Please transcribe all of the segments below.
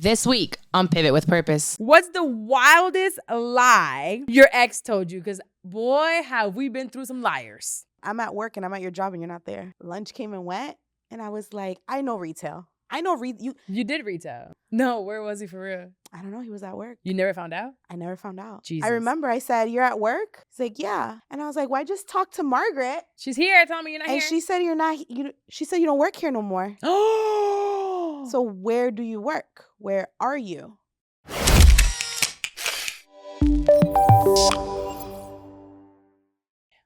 This week on Pivot with Purpose. What's the wildest lie your ex told you? Because boy, have we been through some liars. I'm at work and I'm at your job and you're not there. Lunch came and went and I was like, I know retail. I know You did retail. No, where was he for real? I don't know. He was at work. You never found out? I never found out. Jesus. I remember I said, you're at work? He's like, yeah. And I was like, why just talk to Margaret? She's here. Tell me you're not And here. she said, she said, you don't work here no more. Oh. So where do you work? Where are you?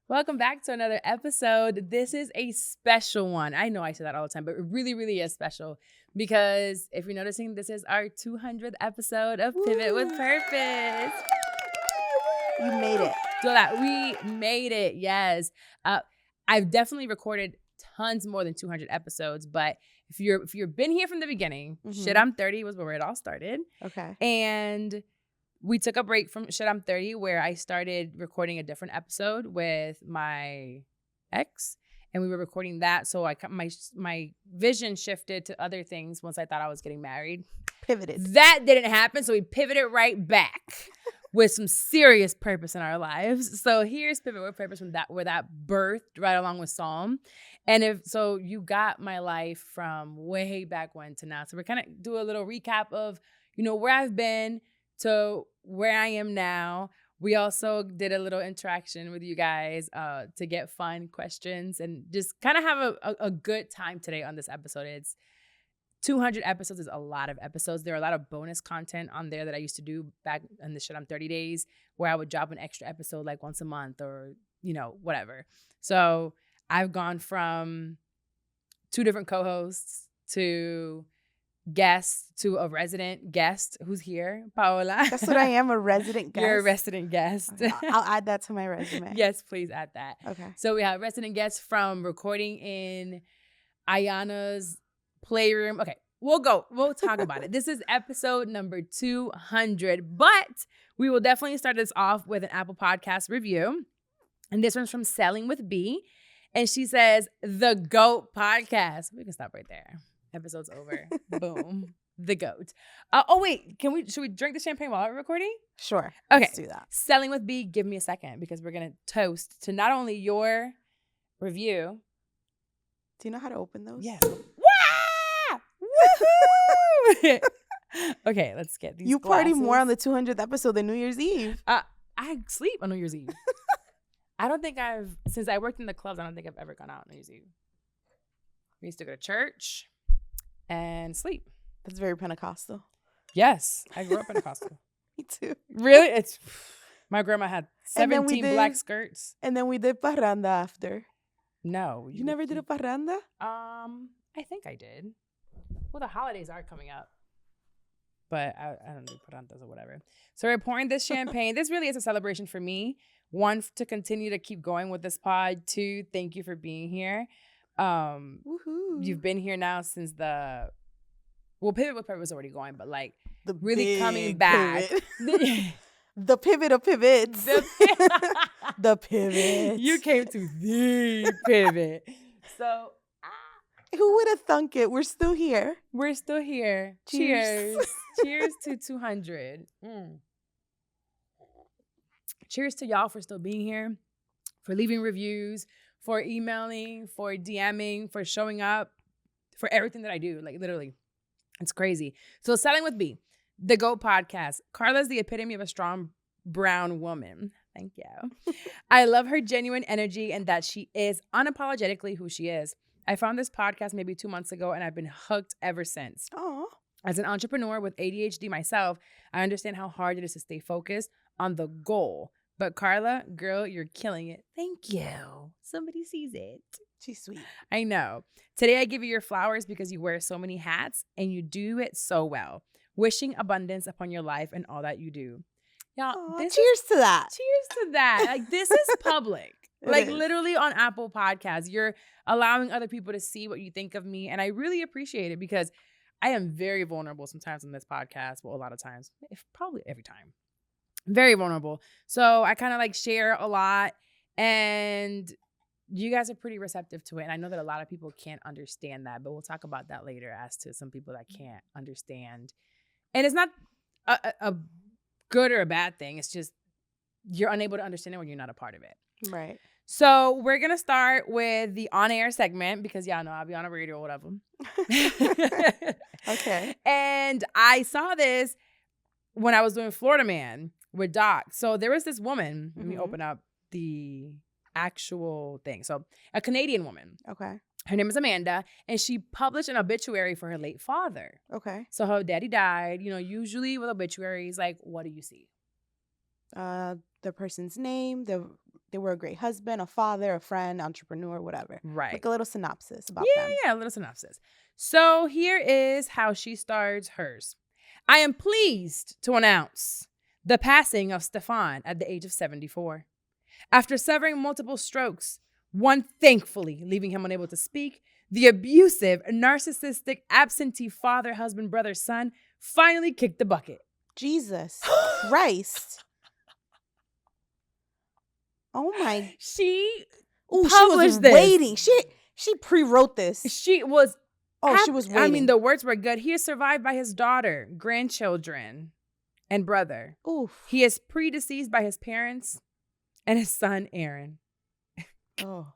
Welcome back to another episode. This is a special one. I know I say that all the time, but it really, really is special because if you're noticing, this is our 200th episode of Pivot with Purpose. You made it. So that we made it, yes. I've definitely recorded tons more than 200 episodes, but if you've been here from the beginning, Shit I'm 30 was where it all started. Okay. And we took a break from Shit I'm 30 where I started recording a different episode with my ex, and we were recording that. So my vision shifted to other things once I thought I was getting married. Pivoted. That didn't happen, so we pivoted right back with some serious purpose in our lives. So here's Pivot with Purpose where that birthed right along with Psalm. And you got my life from way back when to now. So we're kind of do a little recap of, where I've been to where I am now. We also did a little interaction with you guys to get fun questions and just kind of have a good time today on this episode. It's 200 episodes is a lot of episodes. There are a lot of bonus content on there that I used to do back in the Shit I'm 30 days where I would drop an extra episode like once a month or, whatever. So I've gone from 2 different co-hosts to guest to a resident guest who's here, Paola. That's what I am, a resident guest. You're a resident guest. I'll add that to my resume. Yes, please add that. Okay. So we have resident guests from recording in Ayana's playroom. Okay, we'll talk about it. This is episode number 200, but we will definitely start this off with an Apple Podcast review. And this one's from Selling with B. And she says, the GOAT podcast. We can stop right there. Episode's over. Boom. The GOAT. Wait, should we drink the champagne while we're recording? Sure. Okay. Let's do that. Selling with B, give me a second because we're going to toast to not only your review. Do you know how to open those? Yes. Wah! Woohoo! Okay, let's get these You party glasses. more on the 200th episode than New Year's Eve. I sleep on New Year's Eve. I don't think since I worked in the clubs, I don't think I've ever gone out on New Year's Eve. We used to go to church and sleep. That's very Pentecostal. Yes, I grew up Pentecostal. Me too. Really? My grandma had 17 black skirts. And then we did parranda after. No. You never did a parranda? I think I did. Well, the holidays are coming up. But I don't do parrandas or whatever. So we're pouring this champagne. This really is a celebration for me. 1, to continue to keep going with this pod. 2, thank you for being here. Woohoo. You've been here now since Pivot with Purpose was already going, but like the really coming back. The pivot of pivots. The pivot. You came to the pivot. So who would have thunk it? We're still here. We're still here. Cheers. Cheers to 200. Cheers to y'all for still being here, for leaving reviews, for emailing, for DMing, for showing up, for everything that I do. Like literally, it's crazy. So Selling with B, the GOAT podcast. Carla's the epitome of a strong brown woman. Thank you. I love her genuine energy and that she is unapologetically who she is. I found this podcast maybe 2 months ago and I've been hooked ever since. Oh. As an entrepreneur with ADHD myself, I understand how hard it is to stay focused on the goal. But Carla, girl, you're killing it. Thank you. Somebody sees it. She's sweet. I know. Today I give you your flowers because you wear so many hats and you do it so well. Wishing abundance upon your life and all that you do. Y'all, cheers to that. Cheers to that. Like, this is public. Like, is. Literally on Apple Podcasts. You're allowing other people to see what you think of me. And I really appreciate it because I am very vulnerable sometimes on this podcast. Well, a lot of times. Probably every time. Very vulnerable. So I kind of like share a lot. And you guys are pretty receptive to it. And I know that a lot of people can't understand that. But we'll talk about that later as to some people that can't understand And it's not a good or a bad thing. It's just you're unable to understand it when you're not a part of it. Right. So we're going to start with the on-air segment because y'all know I'll be on a radio or whatever. Okay. And I saw this when I was doing Florida Man with Doc. So there was this woman. Let me open up the actual thing. So a Canadian woman. Okay. Her name is Amanda, and she published an obituary for her late father. Okay. So her daddy died. You know, usually with obituaries, like, what do you see? The person's name, they were a great husband, a father, a friend, entrepreneur, whatever. Right. Like a little synopsis about them. Yeah, a little synopsis. So here is how she starts hers. I am pleased to announce the passing of Stefan at the age of 74. After suffering multiple strokes, one thankfully leaving him unable to speak, the abusive, narcissistic, absentee father, husband, brother, son finally kicked the bucket. Jesus Christ. Oh my. She was this. waiting. She pre-wrote this. She was. She was waiting. I mean, the words were good. He is survived by his daughter, grandchildren, and brother. Oof. He is predeceased by his parents and his son, Aaron. Oh.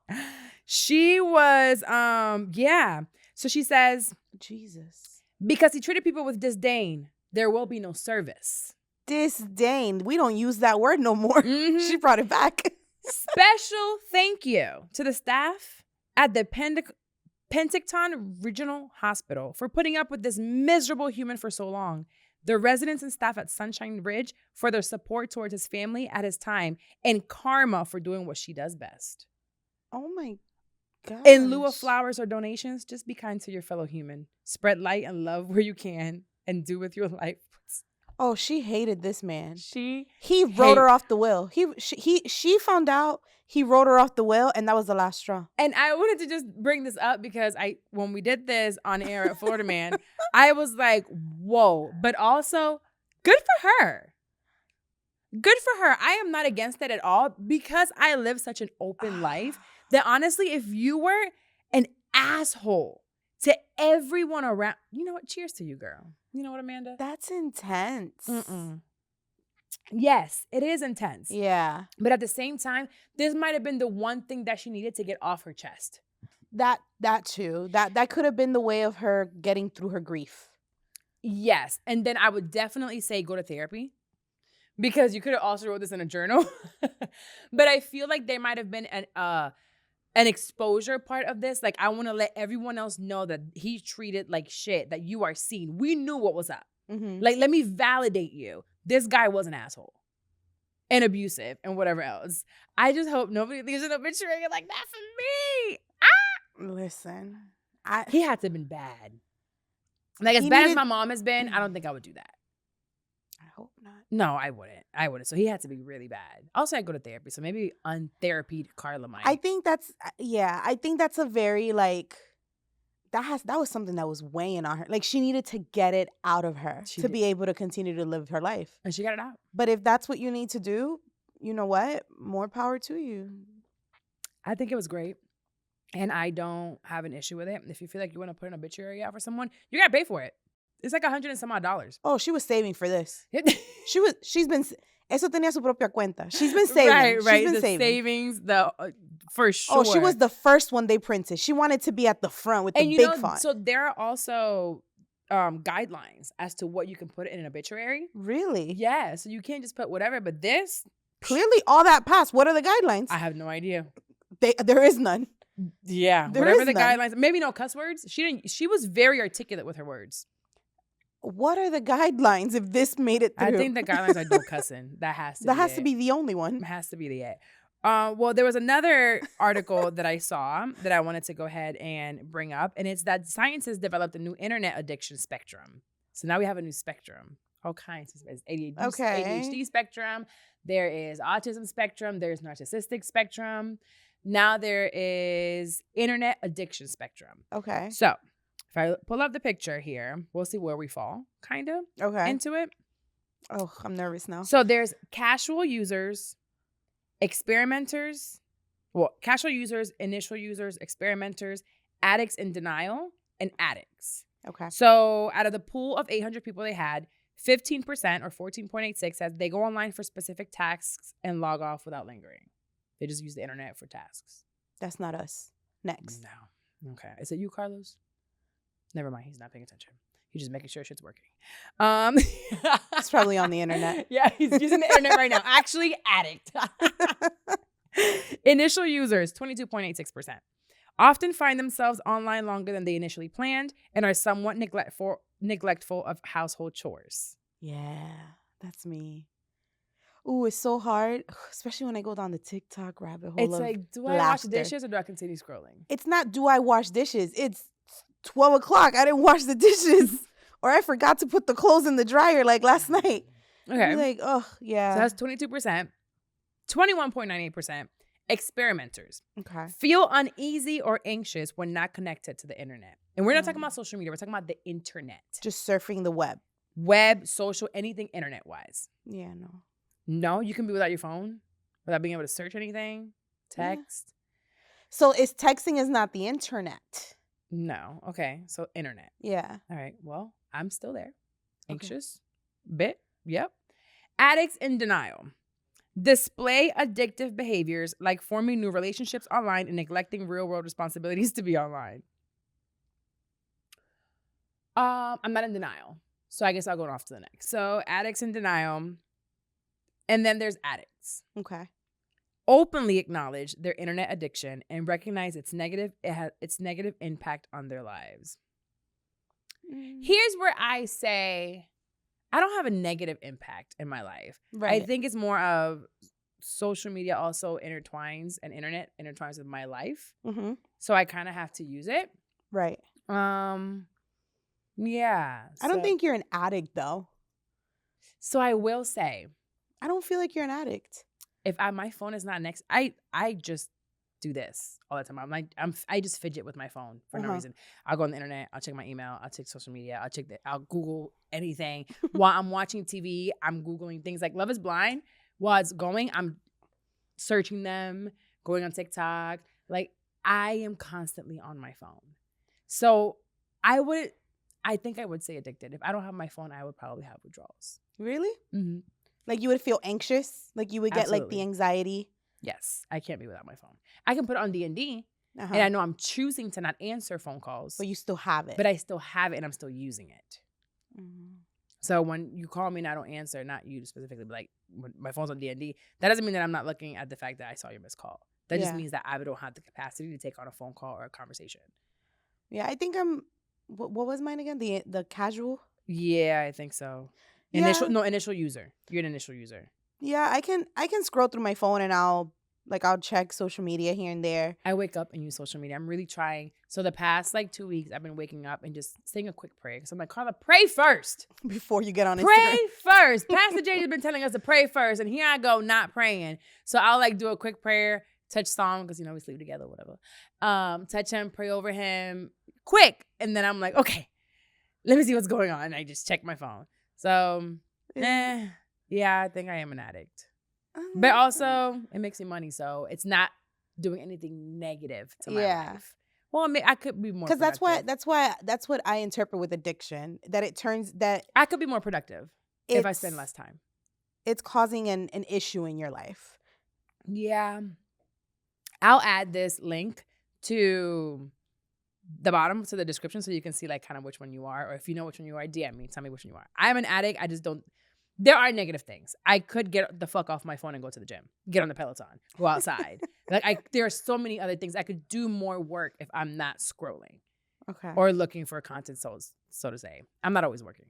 She was, yeah. So she says, Jesus. because he treated people with disdain, there will be no service. Disdain. We don't use that word no more. Mhm. She brought it back. Special thank you to the staff at the Penticton Regional Hospital for putting up with this miserable human for so long. The residents and staff at Sunshine Ridge for their support towards his family at his time, and Karma for doing what she does best. Oh my God. In lieu of flowers or donations, just be kind to your fellow human. Spread light and love where you can and do with your life. Oh, she hated this man. He wrote her off the will. She found out he wrote her off the will, and that was the last straw. And I wanted to just bring this up because when we did this on air at Florida Man, I was like, whoa. But also, good for her. Good for her. I am not against it at all because I live such an open life that honestly, if you were an asshole to everyone around, you know what? Cheers to you, girl. You know what, Amanda? That's intense. Yes, it is intense. Yeah. But at the same time, this might have been the one thing that she needed to get off her chest. That too. That could have been the way of her getting through her grief. Yes. And then I would definitely say go to therapy because you could have also wrote this in a journal. But I feel like there might have been an exposure part of this. Like, I want to let everyone else know that he treated like shit, that you are seen. We knew what was up. Mm-hmm. Like, let me validate you. This guy was an asshole and abusive and whatever else. I just hope nobody leaves an obituary like that for me. Listen, He had to have been bad. Like, as bad as my mom has been, I don't think I would do that. I hope not. No, I wouldn't. So he had to be really bad. Also, I go to therapy. So maybe untherapied Carla might. I think that's a very like, that was something that was weighing on her. Like, she needed to get it out of her to be able to continue to live her life. And she got it out. But if that's what you need to do, you know what? More power to you. I think it was great. And I don't have an issue with it. If you feel like you want to put an obituary out for someone, you got to pay for it. It's like $100 and some odd. Oh, she was saving for this. She's been, eso tenía su propia cuenta. She's been saving. Right. She's been the saving. Savings, for sure. Oh, she was the first one they printed. She wanted to be at the front with the big font. So there are also guidelines as to what you can put in an obituary. Really? Yeah. So you can't just put whatever. But this, clearly, all that passed. What are the guidelines? I have no idea. There is none. Yeah. There whatever is the none. guidelines. Maybe no cuss words. She was very articulate with her words. What are the guidelines if this made it through? I think the guidelines are no cussing. That has to be the only one. It has to be the it. Well, there was another article that I saw that I wanted to go ahead and bring up, and it's that science has developed a new internet addiction spectrum. So now we have a new spectrum. All kinds of ADHD spectrum. There is autism spectrum. There's narcissistic spectrum. Now there is internet addiction spectrum. Okay. So if I pull up the picture here, we'll see where we fall, kind of, into it. Oh, I'm nervous now. So there's casual users, experimenters, casual users, initial users, experimenters, addicts in denial, and addicts. Okay. So out of the pool of 800 people they had, 15% or 14.86 says they go online for specific tasks and log off without lingering. They just use the internet for tasks. That's not us. Next. No. Okay. Is it you, Carlos? Never mind. He's not paying attention. He's just making sure shit's working. It's probably on the internet. Yeah, he's using the internet right now. Actually, addict. Initial users, 22.86%. Often find themselves online longer than they initially planned and are somewhat neglectful of household chores. Yeah, that's me. Ooh, it's so hard, especially when I go down the TikTok rabbit hole. It's like, do I wash the dishes or do I continue scrolling? It's not, do I wash dishes? It's 12 o'clock. I didn't wash the dishes. Or I forgot to put the clothes in the dryer like last night. Okay. I'm like, oh, yeah. So that's 22%. 21.98%. Experimenters. Okay. Feel uneasy or anxious when not connected to the internet. And we're not talking about social media. We're talking about the internet. Just surfing the web. Web, social, anything internet-wise. Yeah, no. No, you can be without your phone, without being able to search anything, text. Yeah. So texting is not the internet. No. Okay. So internet. Yeah. All right. Well, I'm still there. Anxious. Bit. Yep. Addicts in denial. Display addictive behaviors like forming new relationships online and neglecting real-world responsibilities to be online. I'm not in denial. So I guess I'll go off to the next. So addicts in denial. And then there's addicts. Okay. Openly acknowledge their internet addiction and recognize its negative impact on their lives. Here's where I say I don't have a negative impact in my life. Right. I think it's more of social media also intertwines and internet intertwines with my life. Mm-hmm. So I kind of have to use it. Right. Yeah. I don't think you're an addict though. So I will say, I don't feel like you're an addict. if my phone is not next, I just do this all the time. I just fidget with my phone for no reason. I'll go on the internet. I'll check my email. I'll check social media. I'll Google anything while I'm watching TV. I'm Googling things like Love is Blind. While it's going, I'm searching them, going on TikTok. Like I am constantly on my phone. So I think I would say addicted. If I don't have my phone, I would probably have withdrawals. Really? Mm-hmm. Like you would feel anxious? Like you would get Absolutely. like the anxiety? Yes, I can't be without my phone. I can put it on D&D, Uh-huh. and I know I'm choosing to not answer phone calls. But you still have it. But I still have it, and I'm still using it. Mm. So when you call me and I don't answer, not you specifically, but like when my phone's on D&D, that doesn't mean that I'm not looking at the fact that I saw your missed call. That just means that I don't have the capacity to take on a phone call or a conversation. Yeah, I think I'm. What was mine again? The casual. Yeah, I think so. Yeah. Initial user. You're an initial user. Yeah, I can scroll through my phone and I'll check social media here and there. I wake up and use social media. I'm really trying. So the past 2 weeks, I've been waking up and just saying a quick prayer. Because I'm like, Carla, pray first. Before you get on Instagram. Pray first. Pastor Jay has been telling us to pray first. And here I go, not praying. So I'll do a quick prayer, touch Psalm, because, we sleep together, whatever. Touch him, pray over him, quick. And then I'm like, okay, let me see what's going on. And I just check my phone. So, yeah, I think I am an addict. But also, it makes me money, so it's not doing anything negative to my life. Well, I could be more because productive. that's what I interpret with addiction. That it turns that I could be more productive if I spend less time. It's causing an issue in your life. Yeah, I'll add this link to the bottom to the description so you can see kind of which one you are, or if you know which one you are, DM me, tell me which one you are. I'm an addict. I just don't. There are negative things. I could get the fuck off my phone and go to the gym, get on the Peloton, go outside. There are so many other things. I could do more work if I'm not scrolling, or looking for content. So to say, I'm not always working.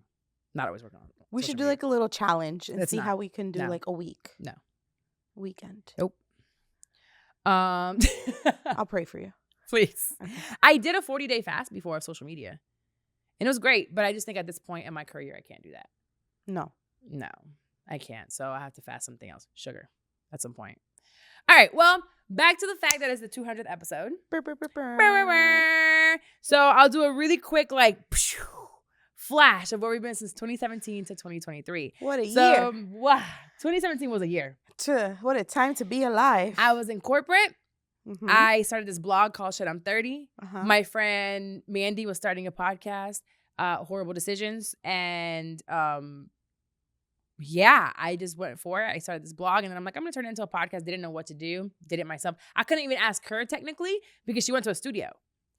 Not always working on. We should do a little challenge and see how we can do a week. No, weekend. Nope. I'll pray for you. Please. Okay. I did a 40-day fast before of social media. And it was great, but I just think at this point in my career, I can't do that. No, I can't. So I have to fast something else. Sugar at some point. All right. Well, back to the fact that it's the 200th episode. So I'll do a really quick flash of where we've been since 2017 to 2023. What a year. Wow. 2017 was a year. What a time to be alive. I was in corporate. Mm-hmm. I started this blog called Shit I'm 30. Uh-huh. My friend Mandy was starting a podcast, Horrible Decisions. And yeah, I just went for it. I started this blog and then I'm like, I'm going to turn it into a podcast. Didn't know what to do. Did it myself. I couldn't even ask her technically because she went to a studio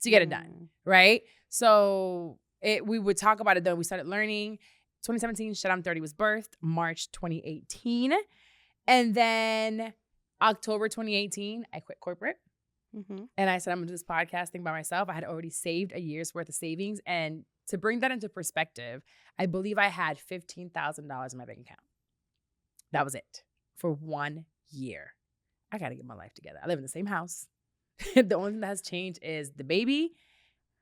to get it done. Right. So we would talk about it though. We started learning. 2017, Shit I'm 30 was birthed. March 2018. And then October 2018, I quit corporate. And I said, I'm going to do this podcast thing by myself. I had already saved a year's worth of savings. And to bring that into perspective, I believe I had $15,000 in my bank account. That was it for 1 year. I got to get my life together. I live in the same house. The only thing that has changed is the baby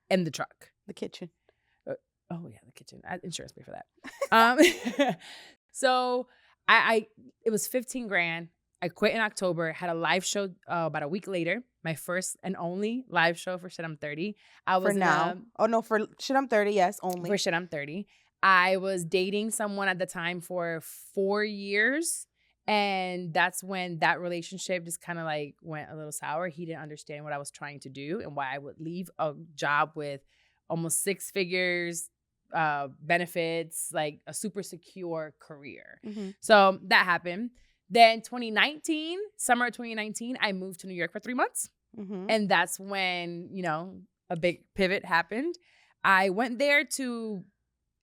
and the truck. The kitchen. Oh, yeah, the kitchen. Insurance pay for that. So it was 15 grand. I quit in October, had a live show about a week later. My first and only live show for Shit I'm 30. For Shit I'm 30, yes, only. For Shit I'm 30. I was dating someone at the time for 4 years. And that's when that relationship just kind of like went a little sour. He didn't understand what I was trying to do and why I would leave a job with almost 6 figures, benefits, like a super secure career. So that happened. Then summer of 2019, I moved to New York for 3 months. And that's when, a big pivot happened. I went there to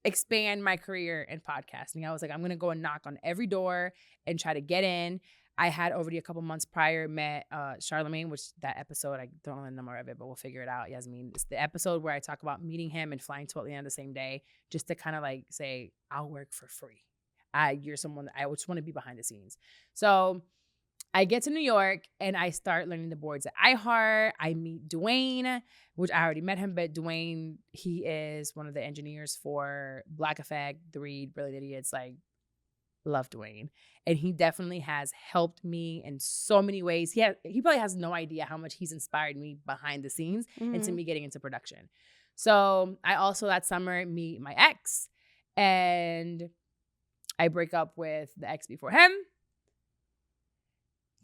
expand my career in podcasting. I was like, I'm going to go and knock on every door and try to get in. I had already a couple months prior met Charlemagne, which that episode, I don't know the number of it, but we'll figure it out. Yasmin, it's the episode where I talk about meeting him and flying to Atlanta the same day, just to kind of like say, I'll work for free. You're someone that I just want to be behind the scenes. So I get to New York and I start learning the boards at iHeart. I meet Dwayne, which I already met him, but Dwayne, he is one of the engineers for Black Effect, The Read, Brilliant Idiots. Like, love Dwayne. And he definitely has helped me in so many ways. He probably has no idea how much he's inspired me behind the scenes into me getting into production. So I also that summer meet my ex and I break up with the ex before him.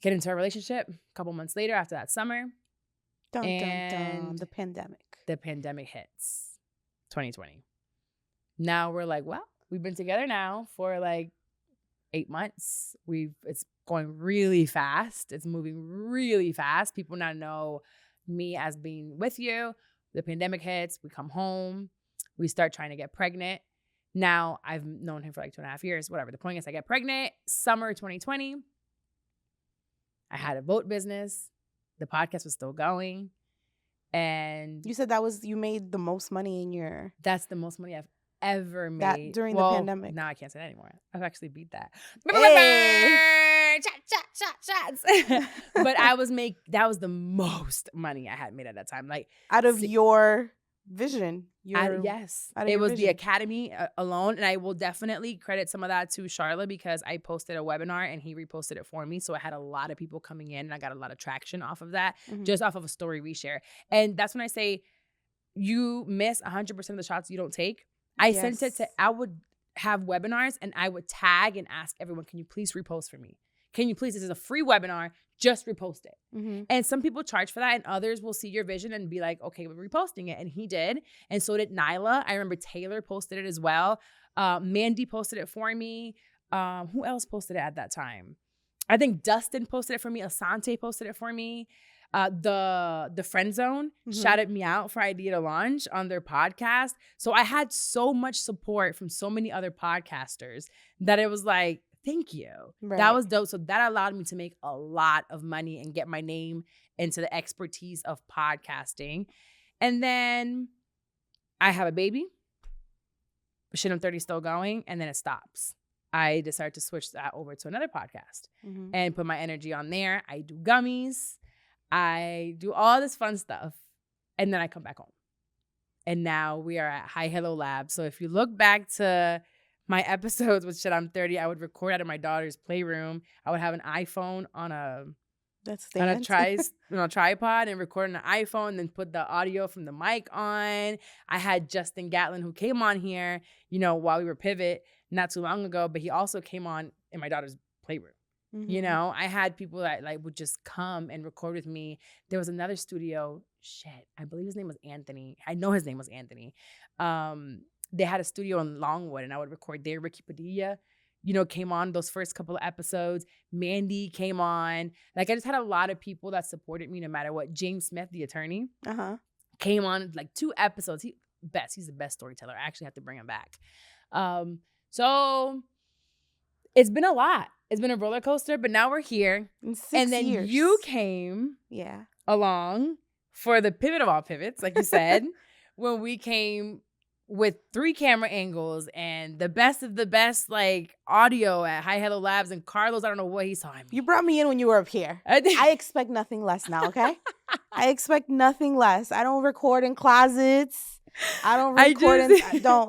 Get into a relationship a couple months later after that summer. Dun, the pandemic. The pandemic hits 2020. Now we're like, well, we've been together now for like 8 months. It's going really fast. It's moving really fast. People now know me as being with you. The pandemic hits. We come home. We start trying to get pregnant. Now I've known him for like 2.5 years. Whatever. The point is I get pregnant. Summer 2020. I had a boat business. The podcast was still going. And you said you made the most money in your... That's the most money I've ever made. During the pandemic. Now I can't say that anymore. I've actually beat that. Hey. Shots. But that was the most money I had made at that time. Like out of your vision. Yes. It was the Academy alone. And I will definitely credit some of that to Charla because I posted a webinar and he reposted it for me. So I had a lot of people coming in and I got a lot of traction off of that, just off of a story reshare. And that's when I say you miss 100% of the shots you don't take. I would have webinars and I would tag and ask everyone, can you please repost for me? Can you please, this is a free webinar, just repost it. And some people charge for that and others will see your vision and be like, okay, we're reposting it. And he did. And so did Nyla. I remember Taylor posted it as well. Mandy posted it for me. Who else posted it at that time? I think Dustin posted it for me. Asante posted it for me. The Friend Zone shouted me out for Idea to Launch on their podcast. So I had so much support from so many other podcasters that it was like, thank you. Right. That was dope. So that allowed me to make a lot of money and get my name into the expertise of podcasting. And then I have a baby. Shit I'm 30 still going. And then it stops. I decided to switch that over to another podcast and put my energy on there. I do gummies. I do all this fun stuff. And then I come back home. And now we are at Hi Hello Lab. So if you look back to my episodes with Shit I'm 30, I would record out of my daughter's playroom. I would have an iPhone on a tripod and record on an iPhone, then put the audio from the mic on. I had Justin Gatlin who came on here, while we were Pivot not too long ago, but he also came on in my daughter's playroom. I had people that like would just come and record with me. There was another studio. I believe his name was Anthony. I know his name was Anthony. They had a studio in Longwood, and I would record there. Ricky Padilla, came on those first couple of episodes. Mandy came on. Like, I just had a lot of people that supported me no matter what. James Smith, the attorney, came on like 2 episodes. He's the best storyteller. I actually have to bring him back. So it's been a lot. It's been a roller coaster, but now we're here. In 6 and then years. you came along for the pivot of all pivots, like you said, when we came with 3 camera angles and the best of the best, like, audio at Hi Hello Labs. And Carlos, I don't know what he saw in me. You brought me in when you were up here. I expect nothing less now, okay? I expect nothing less. I don't record in closets. I don't record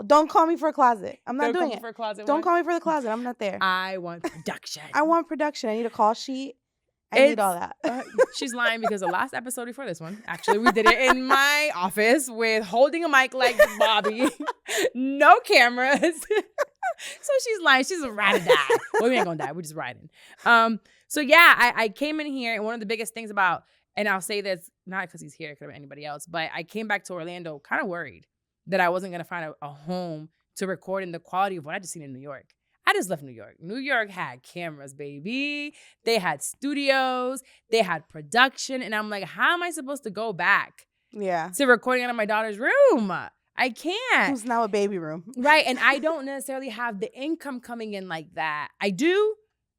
don't call me for a closet. I'm not doing it. For a closet don't call me for the closet. I'm not there. I want production. I want production. I need a call sheet. I need all that. She's lying because the last episode before this one, actually, we did it in my office with holding a mic like Bobby, no cameras. So she's lying. She's a ride or die. Well, we ain't gonna die. We're just riding. So yeah, I came in here, and one of the biggest things about, and I'll say this not because he's here, it could have been anybody else, but I came back to Orlando kind of worried that I wasn't gonna find a home to record in the quality of what I just seen in New York. I just left New York. New York had cameras, baby. They had studios. They had production. And I'm like, how am I supposed to go back to recording out of my daughter's room? I can't. Who's now a baby room. Right. And I don't necessarily have the income coming in like that. I do,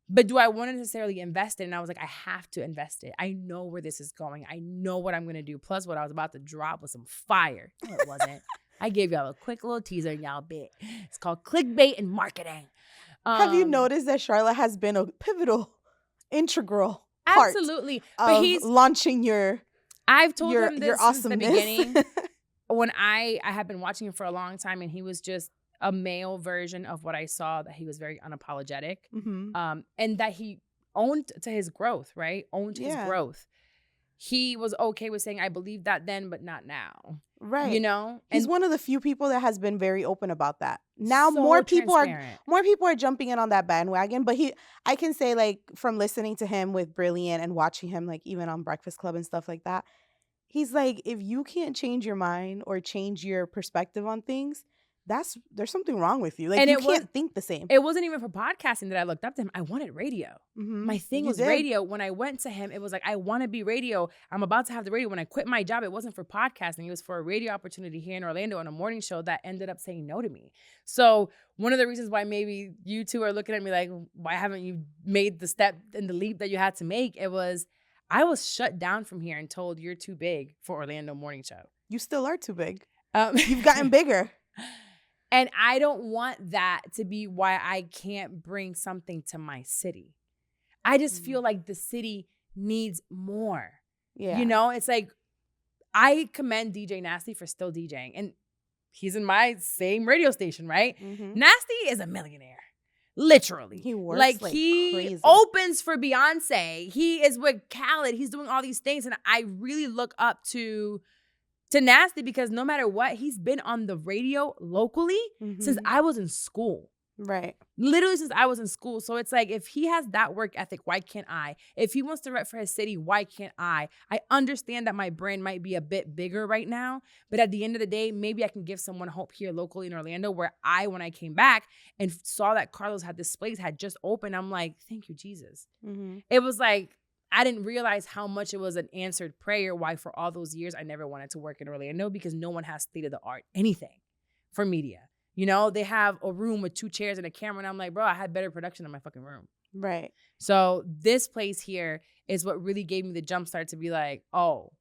but do I want to necessarily invest it? And I was like, I have to invest it. I know where this is going. I know what I'm going to do. Plus, what I was about to drop was some fire. No, it wasn't. I gave y'all a quick little teaser and y'all bit. It's called clickbait and marketing. Have you noticed that Charlotte has been a pivotal, integral part but he's launching I've told him this since the awesomeness. beginning. When I have been watching him for a long time, and he was just a male version of what I saw, that he was very unapologetic, and that he owned to his growth, right? Owned his growth. He was okay with saying, I believe that then, but not now. Right. You know? He's one of the few people that has been very open about that. Now so more people are jumping in on that bandwagon. But I can say, like, from listening to him with Brilliant and watching him, like, even on Breakfast Club and stuff like that, he's like, if you can't change your mind or change your perspective on things, there's something wrong with you. Like, and you can't think the same. It wasn't even for podcasting that I looked up to him. I wanted radio. My thing was radio. When I went to him, it was like, I want to be radio. I'm about to have the radio. When I quit my job, it wasn't for podcasting. It was for a radio opportunity here in Orlando on a morning show that ended up saying no to me. So one of the reasons why maybe you two are looking at me like, why haven't you made the step and the leap that you had to make? It was, I was shut down from here and told, you're too big for Orlando morning show. You still are too big. You've gotten bigger. And I don't want that to be why I can't bring something to my city. I just feel like the city needs more. Yeah. You know, it's like, I commend DJ Nasty for still DJing. And he's in my same radio station, right? Nasty is a millionaire. Literally. He works like he crazy. Opens for Beyonce. He is with Khaled. He's doing all these things. And I really look up to Nasty because no matter what, he's been on the radio locally since I was in school. Right. Literally since I was in school. So it's like, if he has that work ethic, why can't I? If he wants to rep for his city, why can't I? I understand that my brand might be a bit bigger right now, but at the end of the day, maybe I can give someone hope here locally in Orlando where when I came back and saw that Carlos had this place had just opened, I'm like, thank you, Jesus. It was like, I didn't realize how much it was an answered prayer, why for all those years I never wanted to work in Orlando, because no one has state-of-the-art anything for media. You know, they have a room with 2 chairs and a camera, and I'm like, bro, I had better production in my fucking room. Right. So this place here is what really gave me the jump start to be like, oh,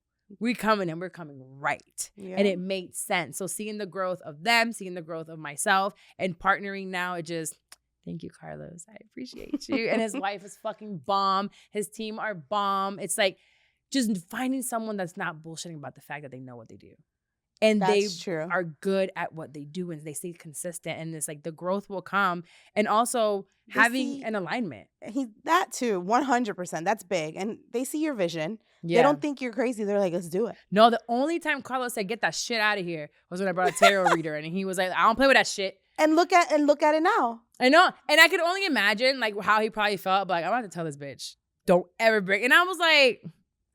we're coming and we're coming right. Yeah. And it made sense. So seeing the growth of them, seeing the growth of myself, and partnering now, it just... Thank you, Carlos. I appreciate you. And his wife is fucking bomb. His team are bomb. It's like just finding someone that's not bullshitting about the fact that they know what they do. And that's they are good at what they do and they stay consistent. And it's like the growth will come. And also having an alignment. That too, 100%. That's big. And they see your vision. Yeah. They don't think you're crazy. They're like, let's do it. No, the only time Carlos said, get that shit out of here was when I brought a tarot reader in. And he was like, I don't play with that shit. And look at it now. I know. And I could only imagine like how he probably felt. Like, I'm about to tell this bitch, don't ever break. And I was like,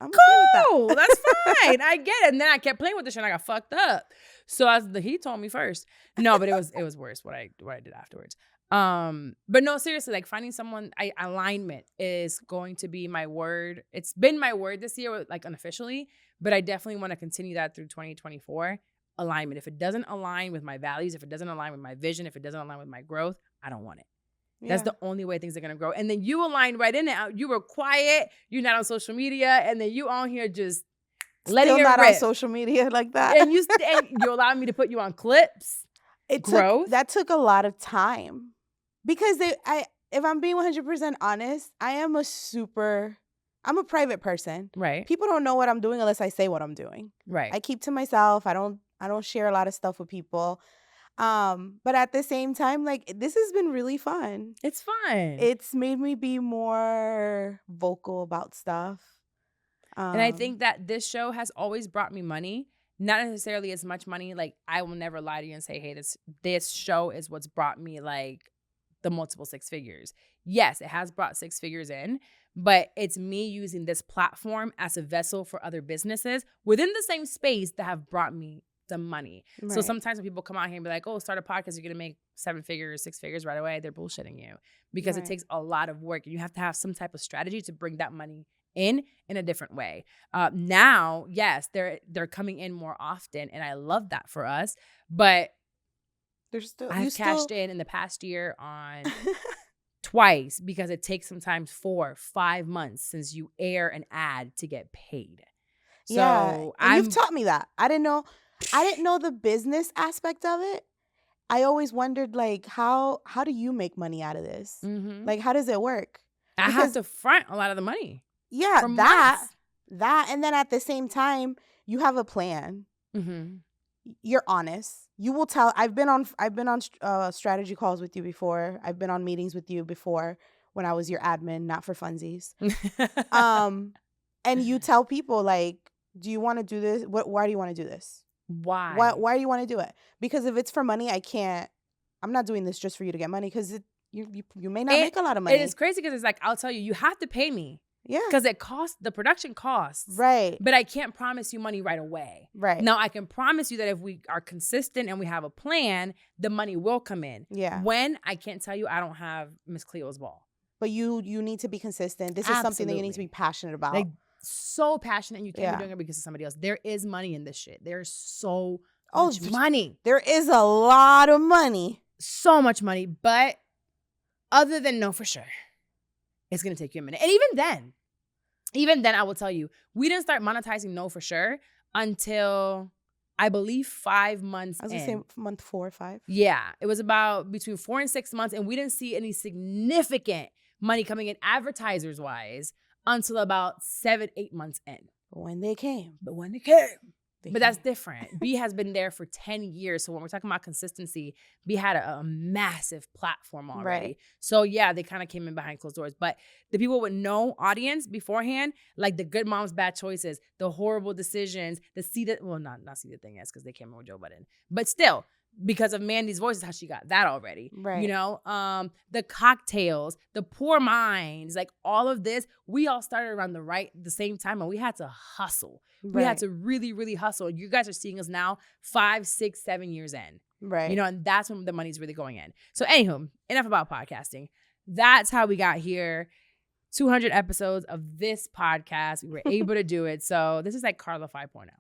I'm cool. That's fine. I get it. And then I kept playing with the shit and I got fucked up. So he told me first. No, but it was worse what I did afterwards. But no, seriously, like finding someone, alignment is going to be my word. It's been my word this year, like unofficially, but I definitely want to continue that through 2024. Alignment. If it doesn't align with my values, if it doesn't align with my vision, if it doesn't align with my growth, I don't want it. Yeah. That's the only way things are going to grow. And then you aligned right in it. You were quiet. You're not on social media. And then you on here just letting Still it not rip. on social media like that. And you allowed me to put you on clips. That took a lot of time because if I'm being 100% honest, I'm a private person. Right. People don't know what I'm doing unless I say what I'm doing. Right. I keep to myself. I don't share a lot of stuff with people. But at the same time, like, this has been really fun. It's fun. It's made me be more vocal about stuff. And I think that this show has always brought me money. Not necessarily as much money. Like, I will never lie to you and say, hey, this show is what's brought me, like, the multiple six figures. Yes, it has brought six figures in, but it's me using this platform as a vessel for other businesses within the same space that have brought me the money. Right. So sometimes when people come out here and be like, oh, start a podcast, you're going to make 7 figures, 6 figures right away, they're bullshitting you because it takes a lot of work and you have to have some type of strategy to bring that money in a different way. Now, yes, they're coming in more often and I love that for us, but I've cashed in the past year on twice because it takes sometimes 4-5 months since you air an ad to get paid. So you've taught me that. I didn't know the business aspect of it. I always wondered, like, how do you make money out of this? Mm-hmm. Like, how does it work? I have to front a lot of the money. Yeah, that, and then at the same time, you have a plan. Mm-hmm. You're honest. You will tell. I've been on strategy calls with you before. I've been on meetings with you before when I was your admin, not for funsies. And you tell people, like, do you want to do this? Why do you want to do this? Why? Why do you want to do it? Because if it's for money, I'm not doing this just for you to get money because you may not make a lot of money. It is crazy because it's like, I'll tell you, you have to pay me. Yeah. Because the production costs. Right. But I can't promise you money right away. Right. Now, I can promise you that if we are consistent and we have a plan, the money will come in. Yeah. When, I can't tell you, I don't have Miss Cleo's ball. But you need to be consistent. This is something that you need to be passionate about. Like, so passionate, and you can't be doing it because of somebody else. There is money in this shit. There's so much money. There is a lot of money. So much money. But other than know for sure, it's going to take you a minute. And even then, I will tell you, we didn't start monetizing know for sure until, I believe, 5 months in. I was going to say month 4 or 5. Yeah. It was about between 4 and 6 months, and we didn't see any significant money coming in advertisers-wise until about 7-8 months in. But when they came. But that's different. B has been there for 10 years. So when we're talking about consistency, B had a massive platform already. Right. So yeah, they kind of came in behind closed doors. But the people with no audience beforehand, like the good moms, bad choices, the horrible decisions, not see the thing is because they came in with Joe Budden. But still, because of Mandy's voice is how she got that already. Right. You know, the cocktails, the poor minds, like all of this, we all started around the same time and we had to hustle. Right. We had to really, really hustle. You guys are seeing us now 5, 6, 7 years in. Right. You know, and that's when the money's really going in. So anywho, enough about podcasting. That's how we got here. 200 episodes of this podcast. We were able to do it. So this is like Carla 5.0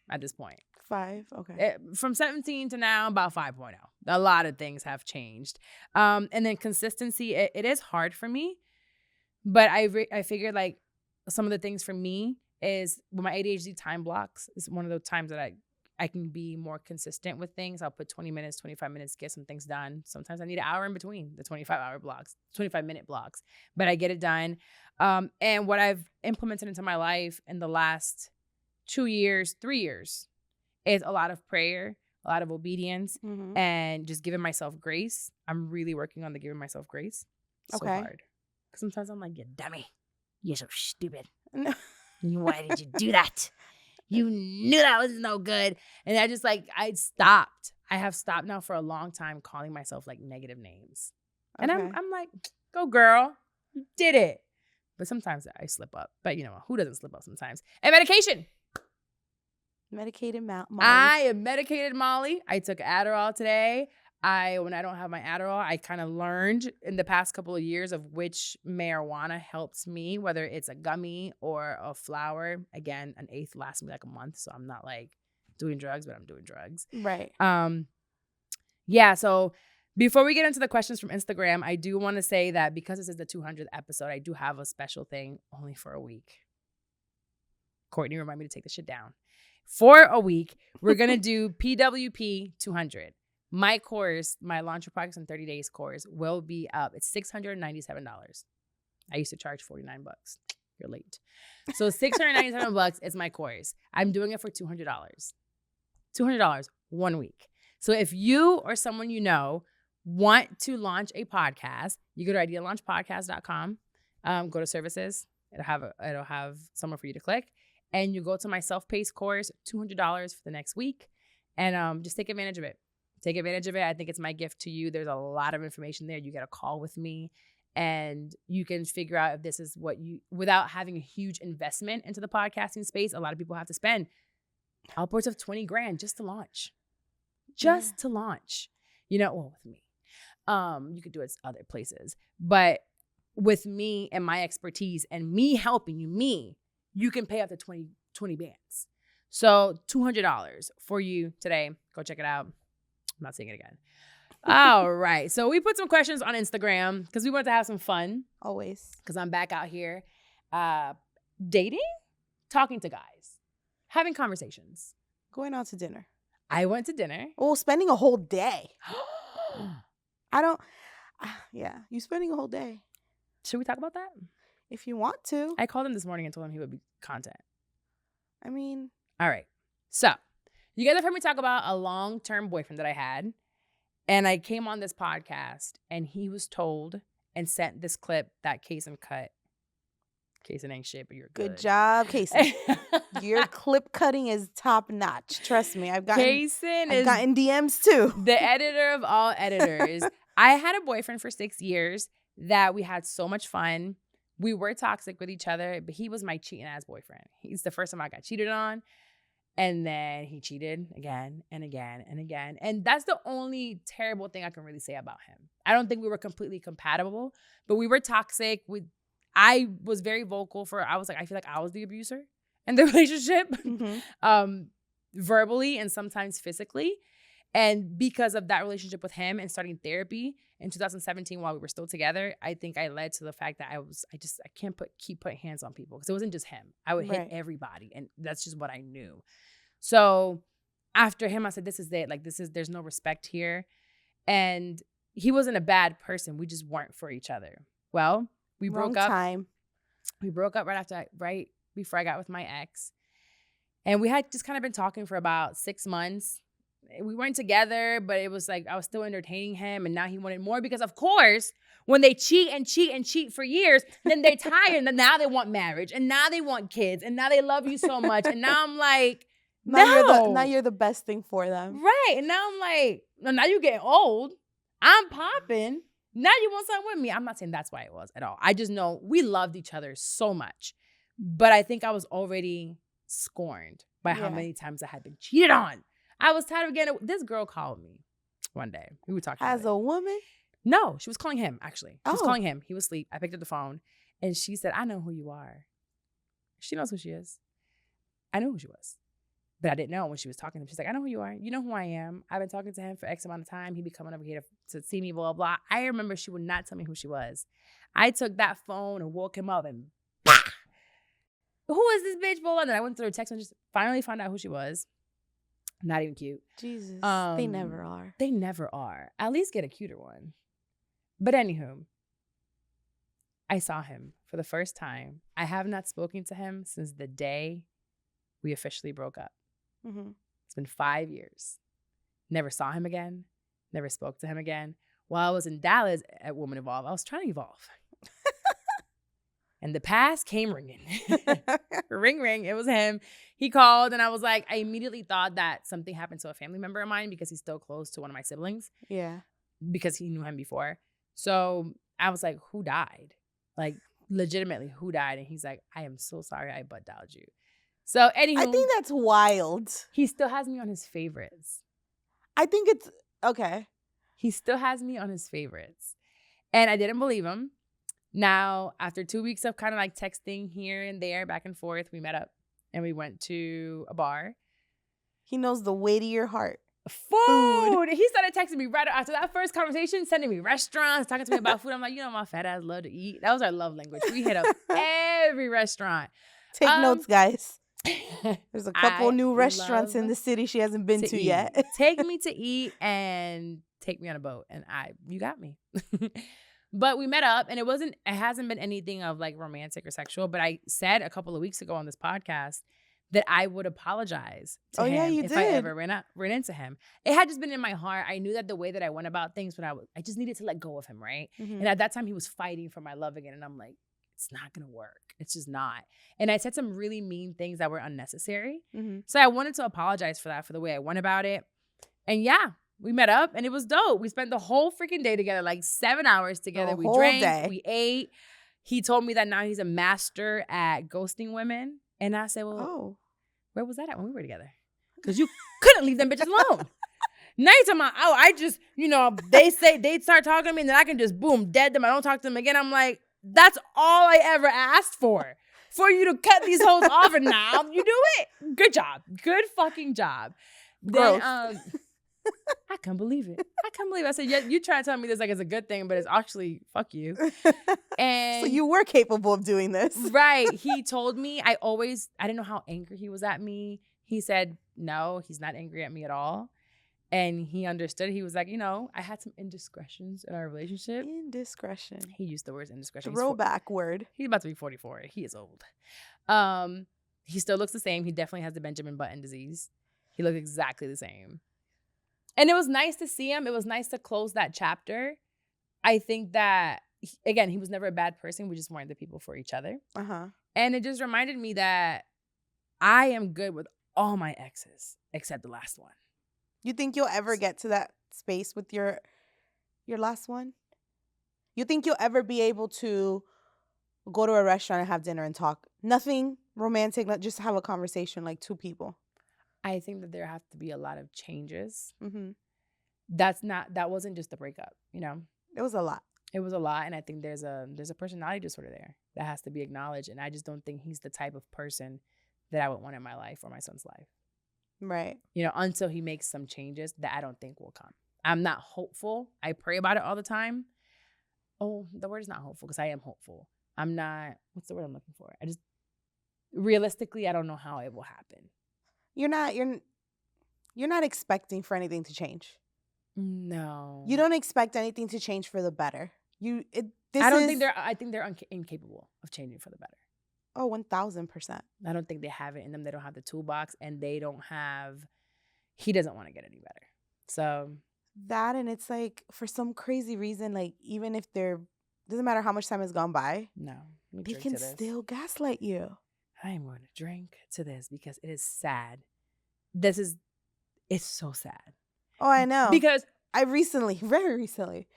at this point. 5, okay. From 17 to now, about 5.0. A lot of things have changed. And then consistency, it is hard for me. But I figured like some of the things for me is with my ADHD time blocks is one of the times that I can be more consistent with things. I'll put 20 minutes, 25 minutes, get some things done. Sometimes I need an hour in between the 25-minute blocks. But I get it done. And what I've implemented into my life in the last 2 years, 3 years, is a lot of prayer, a lot of obedience, and just giving myself grace. I'm really working on the giving myself grace. So hard. Because sometimes I'm like, you dummy. You're so stupid. Why did you do that? You knew that was no good. And I stopped. I have stopped now for a long time calling myself like negative names. Okay. And I'm like, go girl, you did it. But sometimes I slip up. But you know, who doesn't slip up sometimes? And medication. Medicated Molly. I am medicated Molly. I took Adderall today. when I don't have my Adderall, I kind of learned in the past couple of years of which marijuana helps me, whether it's a gummy or a flower. Again, an eighth lasts me like a month, so I'm not like doing drugs, but I'm doing drugs. Right. Yeah, so before we get into the questions from Instagram, I do want to say that because this is the 200th episode, I do have a special thing only for a week. Courtney, remind me to take this shit down. For a week, we're going to do PWP 200. My course, my Launch Your Podcast in 30 Days course will be up. It's $697. I used to charge $49. You're late. So $697 is my course. I'm doing it for $200. $200 1 week. So if you or someone you know want to launch a podcast, you go to idealaunchpodcast.com, go to services. It'll have somewhere for you to click. And you go to my self-paced course, $200 for the next week. And just take advantage of it. Take advantage of it. I think it's my gift to you. There's a lot of information there. You get a call with me. And you can figure out if this is what you, without having a huge investment into the podcasting space. A lot of people have to spend upwards of $20,000 just to launch. Just to launch. You know, well, with me. You could do it other places. But with me and my expertise and me helping you, you can pay up to 20 bands. So $200 for you today. Go check it out. I'm not saying it again. All right. So we put some questions on Instagram because we want to have some fun. Always. Because I'm back out here dating, talking to guys, having conversations. Going out to dinner. I went to dinner. Oh, spending a whole day. You spending a whole day. Should we talk about that? If you want to. I called him this morning and told him he would be content. I mean. All right. So you guys have heard me talk about a long-term boyfriend that I had. And I came on this podcast and he was told and sent this clip that Kaysen cut. Kaysen ain't shit, but you're good. Good job, Kaysen. Your clip cutting is top notch. Trust me. I've gotten DMs too. The editor of all editors. I had a boyfriend for 6 years that we had so much fun. We were toxic with each other, but he was my cheating ass boyfriend. He's the first time I got cheated on. And then he cheated again and again and again. And that's the only terrible thing I can really say about him. I don't think we were completely compatible, but we were toxic. I was very vocal I feel like I was the abuser in the relationship, verbally and sometimes physically. And because of that relationship with him and starting therapy in 2017 while we were still together, I think I led to the fact that I can't keep putting hands on people because it wasn't just him. I would hit everybody, and that's just what I knew. So after him, I said, this is it. Like, there's no respect here. And he wasn't a bad person. We just weren't for each other. Well, we broke up. We broke up right before I got with my ex. And we had just kind of been talking for about 6 months. We weren't together, but it was like I was still entertaining him, and now he wanted more because, of course, when they cheat for years, then they're tired, and then now they want marriage, and now they want kids, and now they love you so much, and now I'm like, now you're the best thing for them, right? And now I'm like, now you're getting old. I'm popping. Now you want something with me. I'm not saying that's why it was at all. I just know we loved each other so much, but I think I was already scorned by how many times I had been cheated on. I was tired of getting it. This girl called me one day. We were talking. As a woman? No, she was calling him, actually. She was calling him. He was asleep. I picked up the phone, and she said, I know who you are. She knows who she is. I knew who she was. But I didn't know when she was talking to him. She's like, I know who you are. You know who I am. I've been talking to him for X amount of time. He'd be coming over here to see me, blah, blah, blah. I remember she would not tell me who she was. I took that phone and woke him up and bah! Who is this bitch? Blah, blah. And then I went through her text and just finally found out who she was. Not even cute. Jesus. They never are. They never are. At least get a cuter one. But anywho, I saw him for the first time. I have not spoken to him since the day we officially broke up. Mm-hmm. It's been 5 years. Never saw him again. Never spoke to him again. While I was in Dallas at Woman Evolve, I was trying to evolve. And the pass came ringing. Ring, ring. It was him. He called, and I was like, I immediately thought that something happened to a family member of mine because he's still close to one of my siblings. Yeah. Because he knew him before. So I was like, who died? Like, legitimately, who died? And he's like, I am so sorry I butt dialed you. So anywho. I think that's wild. He still has me on his favorites. I think it's, okay. He still has me on his favorites. And I didn't believe him. Now, after 2 weeks of kind of like texting here and there, back and forth, we met up and we went to a bar. He knows the way to your heart. Food. He started texting me right after that first conversation, sending me restaurants, talking to me about food. I'm like, my fat ass love to eat. That was our love language. We hit up every restaurant. Take notes, guys. There's a couple new restaurants in the city she hasn't been to yet. Take me to eat and take me on a boat. And you got me. But we met up and it hasn't been anything of like romantic or sexual, but I said a couple of weeks ago on this podcast that I would apologize to him if I ever ran into him. It had just been in my heart. I knew that the way that I went about things, but I just needed to let go of him, right? Mm-hmm. And at that time, he was fighting for my love again. And I'm like, it's not going to work. It's just not. And I said some really mean things that were unnecessary. Mm-hmm. So I wanted to apologize for that, for the way I went about it. And yeah, we met up and it was dope. We spent the whole freaking day together, like 7 hours together. We drank, we ate. He told me that now he's a master at ghosting women. And I said, well, where was that at when we were together? Because you couldn't leave them bitches alone. Now you're talking about, I just, they start talking to me and then I can just, boom, dead them. I don't talk to them again. I'm like, that's all I ever asked for you to cut these hoes off and now you do it. Good job. Good fucking job. Then, I can't believe it. I said, yeah, you try to tell me this like it's a good thing, but it's actually, fuck you. And so you were capable of doing this. Right. He told me, I didn't know how angry he was at me. He said, no, he's not angry at me at all. And he understood. He was like, I had some indiscretions in our relationship. Indiscretion. He used the words indiscretion. Throwback word. He's about to be 44. He is old. He still looks the same. He definitely has the Benjamin Button disease. He looks exactly the same. And it was nice to see him. It was nice to close that chapter. I think that, again, he was never a bad person. We just weren't the people for each other. Uh-huh. And it just reminded me that I am good with all my exes except the last one. You think you'll ever get to that space with your last one? You think you'll ever be able to go to a restaurant and have dinner and talk? Nothing romantic, just have a conversation like two people. I think that there have to be a lot of changes. Mm-hmm. That wasn't just a breakup, It was a lot. It was a lot, and I think there's a personality disorder there that has to be acknowledged, and I just don't think he's the type of person that I would want in my life or my son's life. Right. Until he makes some changes that I don't think will come. I'm not hopeful. I pray about it all the time. Oh, the word is not hopeful because I am hopeful. I'm not, what's the word I'm looking for? Realistically, I don't know how it will happen. You're not expecting for anything to change. No. You don't expect anything to change for the better. I think they're incapable of changing for the better. Oh, 1,000%. I don't think they have it in them. They don't have the toolbox and he doesn't want to get any better. So that, and it's like for some crazy reason, like even if doesn't matter how much time has gone by. No. They can still gaslight you. I am going to drink to this because it is sad. It's so sad. Oh, I know. Because I very recently,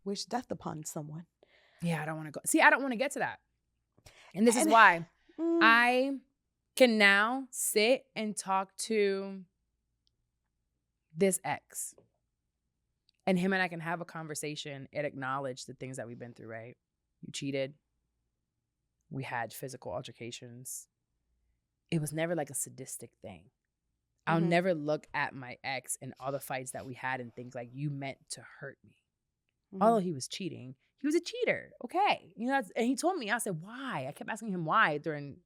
wished death upon someone. Yeah, I don't want to go. See, I don't want to get to that. And this is why I can now sit and talk to this ex. And him and I can have a conversation and acknowledge the things that we've been through, right? You cheated. We had physical altercations. It was never like a sadistic thing. I'll never look at my ex and all the fights that we had and think like, you meant to hurt me. Mm-hmm. Although he was cheating. He was a cheater. Okay. And he told me, I said, why? I kept asking him why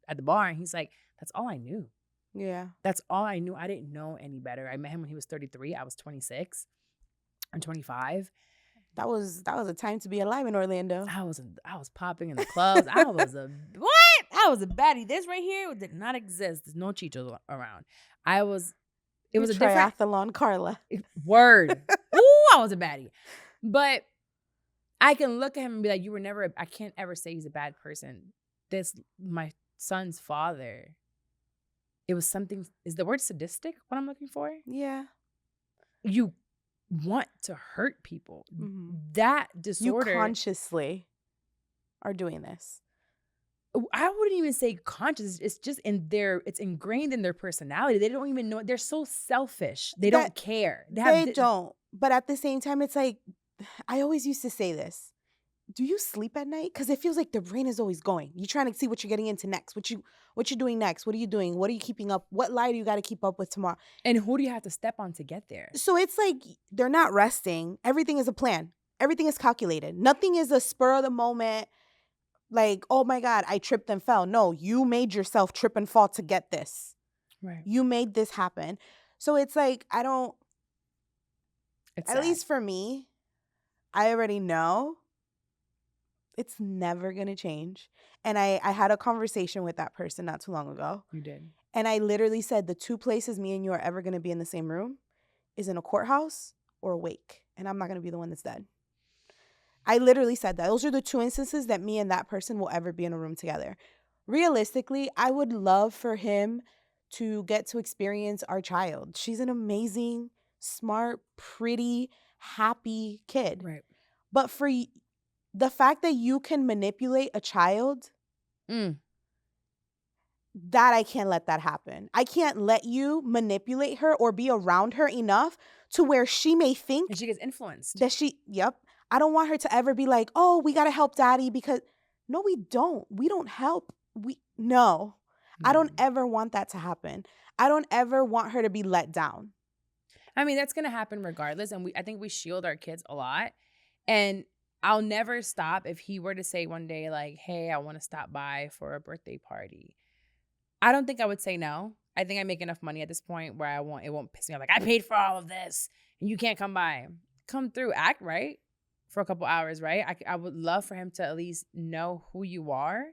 at the bar. And he's like, that's all I knew. Yeah. That's all I knew. I didn't know any better. I met him when he was 33. I was 26. I'm 25. That was a time to be alive in Orlando. I was popping in the clubs. I was a baddie. This right here did not exist. There's no cheaters around. It was a triathlon Carla. Word. Ooh, I was a baddie. But I can look at him and be like, I can't ever say he's a bad person. My son's father. It was something, is the word sadistic what I'm looking for? Yeah. You want to hurt people. Mm-hmm. That disorder. You consciously are doing this. I wouldn't even say conscious. It's just it's ingrained in their personality. They don't even know. They're so selfish. They don't care. They don't. But at the same time, it's like, I always used to say this. Do you sleep at night? Because it feels like the brain is always going. You're trying to see what you're getting into next. What you're doing next. What are you doing? What are you keeping up? What lie do you got to keep up with tomorrow? And who do you have to step on to get there? So it's like they're not resting. Everything is a plan. Everything is calculated. Nothing is a spur of the moment. Like, oh my God, I tripped and fell. No, you made yourself trip and fall to get this. Right. You made this happen. So it's like, I don't, It's at sad. least for me, I already know it's never going to change. And I had a conversation with that person not too long ago. You did. And I literally said the two places me and you are ever going to be in the same room is in a courthouse or a wake. And I'm not going to be the one that's dead. I literally said that. Those are the two instances that me and that person will ever be in a room together. Realistically, I would love for him to get to experience our child. She's an amazing, smart, pretty, happy kid. Right. But for the fact that you can manipulate a child, that I can't let that happen. I can't let you manipulate her or be around her enough to where she may think And she gets influenced. that I don't want her to ever be like, oh, we got to help daddy because no, we don't. We don't help. No. I don't ever want that to happen. I don't ever want her to be let down. I mean, that's going to happen regardless. And I think we shield our kids a lot. And I'll never stop if he were to say one day, like, hey, I want to stop by for a birthday party. I don't think I would say no. I think I make enough money at this point where it won't piss me off. Like, I paid for all of this and you can't come by. Come through, act right for a couple hours, right? I would love for him to at least know who you are,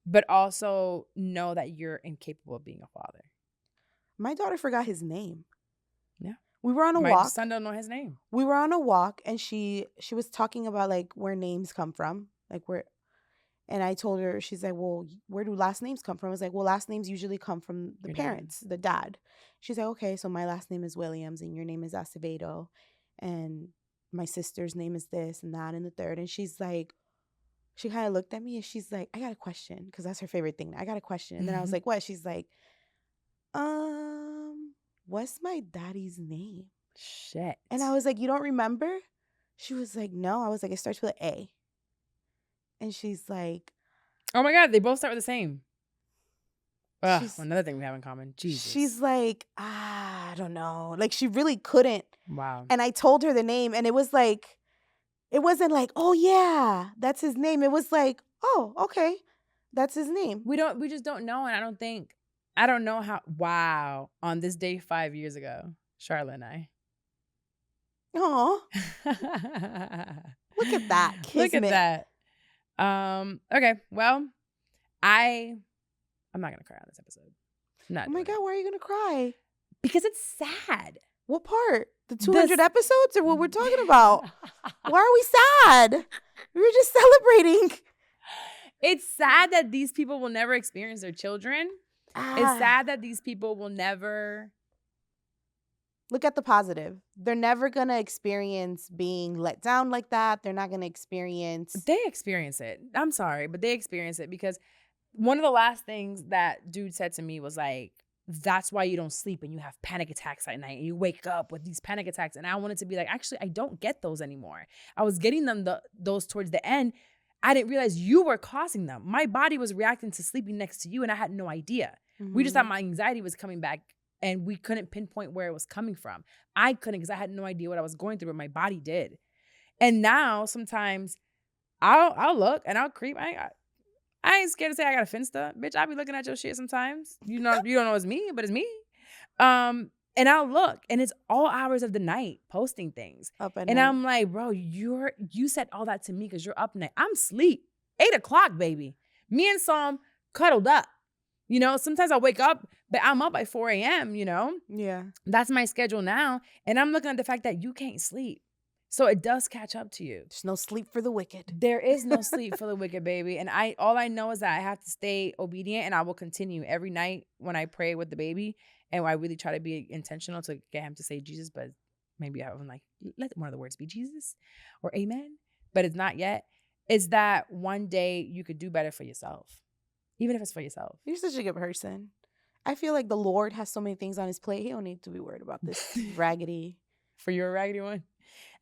but also know that you're incapable of being a father. My daughter forgot his name. Yeah. We were on a My walk. son don't know his name. We were on a walk and she was talking about like where names come from. Like where, and I told her, she's like, well, where do last names come from? I was like, well, last names usually come from the parents, the dad. She's like, okay, so my last name is Williams and your name is Acevedo and my sister's name is this and that and the third. And she's like, she kind of looked at me and she's like, I got a question, because that's her favorite thing. I got a question. And then I was like, what? She's like, what's my daddy's name? Shit. And I was like, you don't remember? She was like, no. I was like, it starts with an A. And she's like, oh my God, they both start with the same. Ugh, another thing we have in common. Jesus. She's like, I don't know. Like, she really couldn't. Wow. And I told her the name, and it was like, it wasn't like, oh yeah, that's his name. It was like, oh, okay, that's his name. We just don't know. And I don't know how, wow. On this day 5 years ago, Charlotte and I. Oh, look at that. Look at Kismet. that. Okay, well, I'm not gonna cry on this episode. Oh my God, why are you gonna cry? Because it's sad. What part? The 200 episodes or what we're talking about? Why are we sad? We were just celebrating. It's sad that these people will never experience their children. It's sad that these people will never. Look at the positive. They're never going to experience being let down like that. They're not going to experience. They experience it. I'm sorry, but they experience it because one of the last things that dude said to me was like, that's why you don't sleep and you have panic attacks at night and you wake up with these panic attacks. And I wanted to be like, actually, I don't get those anymore. I was getting them those towards the end. I didn't realize you were causing them. My body was reacting to sleeping next to you and I had no idea. Mm-hmm. We just thought my anxiety was coming back and we couldn't pinpoint where it was coming from. I couldn't because I had no idea what I was going through, but my body did. And now sometimes I'll look and I'll creep. I ain't scared to say I got a Finsta. Bitch, I'll be looking at your shit sometimes. You know, you don't know it's me, but it's me. And I'll look and it's all hours of the night posting things. Up at and night. I'm like, bro, you said all that to me because you're up night. I'm asleep. 8 o'clock, baby. Me and Psalm cuddled up. You know, sometimes I'll wake up, but I'm up by 4 a.m., you know? Yeah. That's my schedule now. And I'm looking at the fact that you can't sleep. So it does catch up to you. There's no sleep for the wicked. There is no sleep for the wicked, baby. And all I know is that I have to stay obedient and I will continue every night when I pray with the baby. And I really try to be intentional to get him to say Jesus, but maybe I'm like, let one of the words be Jesus or amen. But it's not yet. It's that one day you could do better for yourself. Even if it's for yourself. You're such a good person. I feel like the Lord has so many things on his plate. He don't need to be worried about this raggedy. for your raggedy one.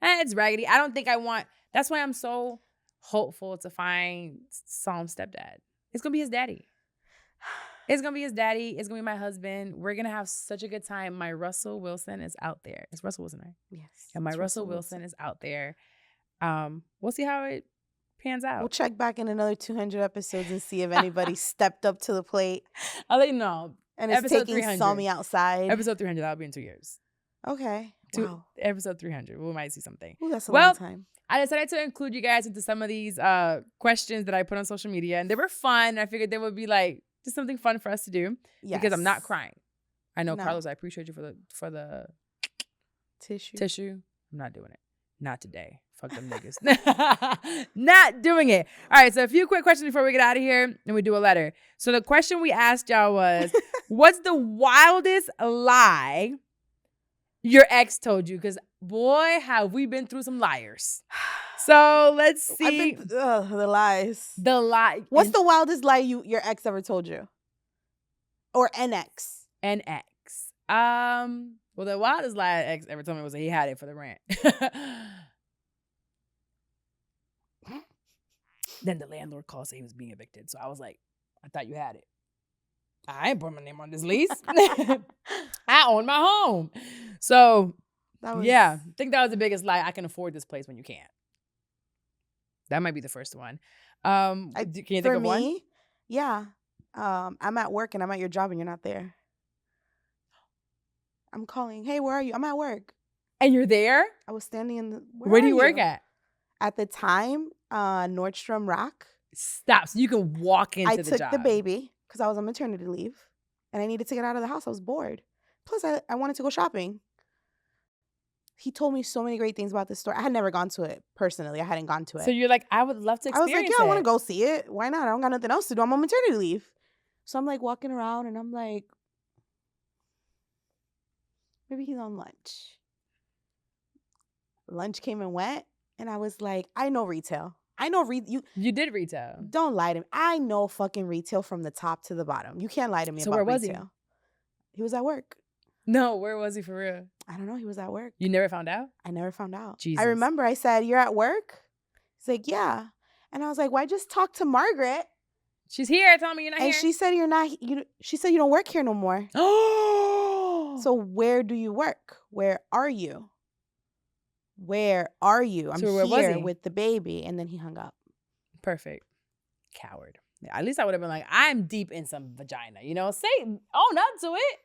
It's raggedy. I don't think I want. That's why I'm so hopeful to find Psalm's stepdad. It's gonna be his daddy. It's gonna be his daddy. It's gonna be my husband. We're gonna have such a good time. My Russell Wilson is out there. It's Russell Wilson, right? Yes. And my it's Russell Wilson is out there. We'll see how it pans out. We'll check back in another 200 episodes and see if anybody stepped up to the plate I'll let you know. and is Episode taking 300. Sami outside. Episode 300, that'll be in 2 years. Okay. Wow. Episode 300, we might see something. Ooh, that's a long time. I decided to include you guys into some of these questions that I put on social media, and they were fun. I figured they would be like just something fun for us to do because I'm not crying. I know, No. Carlos, I appreciate you for the tissue. I'm not doing it. Not today. Fuck them niggas. Not doing it. All right, so a few quick questions before we get out of here and we do a letter. So the question we asked y'all was, what's the wildest lie your ex told you? Because boy, have we been through some liars. So let's see. The lies. The lie. What's the wildest lie your ex ever told you? Or an ex? An ex. Well, the wildest lie an ex ever told me was that he had it for the rent. Then the landlord called saying he was being evicted. So I was like, I thought you had it. I ain't put my name on this lease. I own my home. So yeah, I think that was the biggest lie. I can afford this place when you can't. That might be the first one. Can you think of one? For me, yeah. I'm at work and I'm at your job and you're not there. I'm calling. Hey, where are you? I'm at work. And you're there? I was standing in the. Where do you work at? At the time, Nordstrom Rack. Stop. So you can walk into the job. I took the baby because I was on maternity leave and I needed to get out of the house. I was bored. Plus, I wanted to go shopping. He told me so many great things about this store. I had never gone to it personally. I hadn't gone to it. So you're like, I would love to experience it. I was like, yeah, I want to go see it. Why not? I don't got nothing else to do. I'm on maternity leave. So I'm like walking around and I'm like, maybe he's on lunch. Lunch came and went. And I was like, I know retail. I know You did retail. Don't lie to me. I know fucking retail from the top to the bottom. You can't lie to me about retail. So where was he? He was at work. No, where was he for real? I don't know. He was at work. You never found out? I never found out. Jesus. I remember I said, you're at work? He's like, yeah. And I was like, well, I just talked to Margaret. She's here. Tell me you're not here. And she said you're not. She said you don't work here no more. Oh. So where do you work? Where are you? Where are you? I'm here with the baby. And then he hung up. Perfect. Coward. Yeah, at least I would have been like, I'm deep in some vagina. You know, own up to it.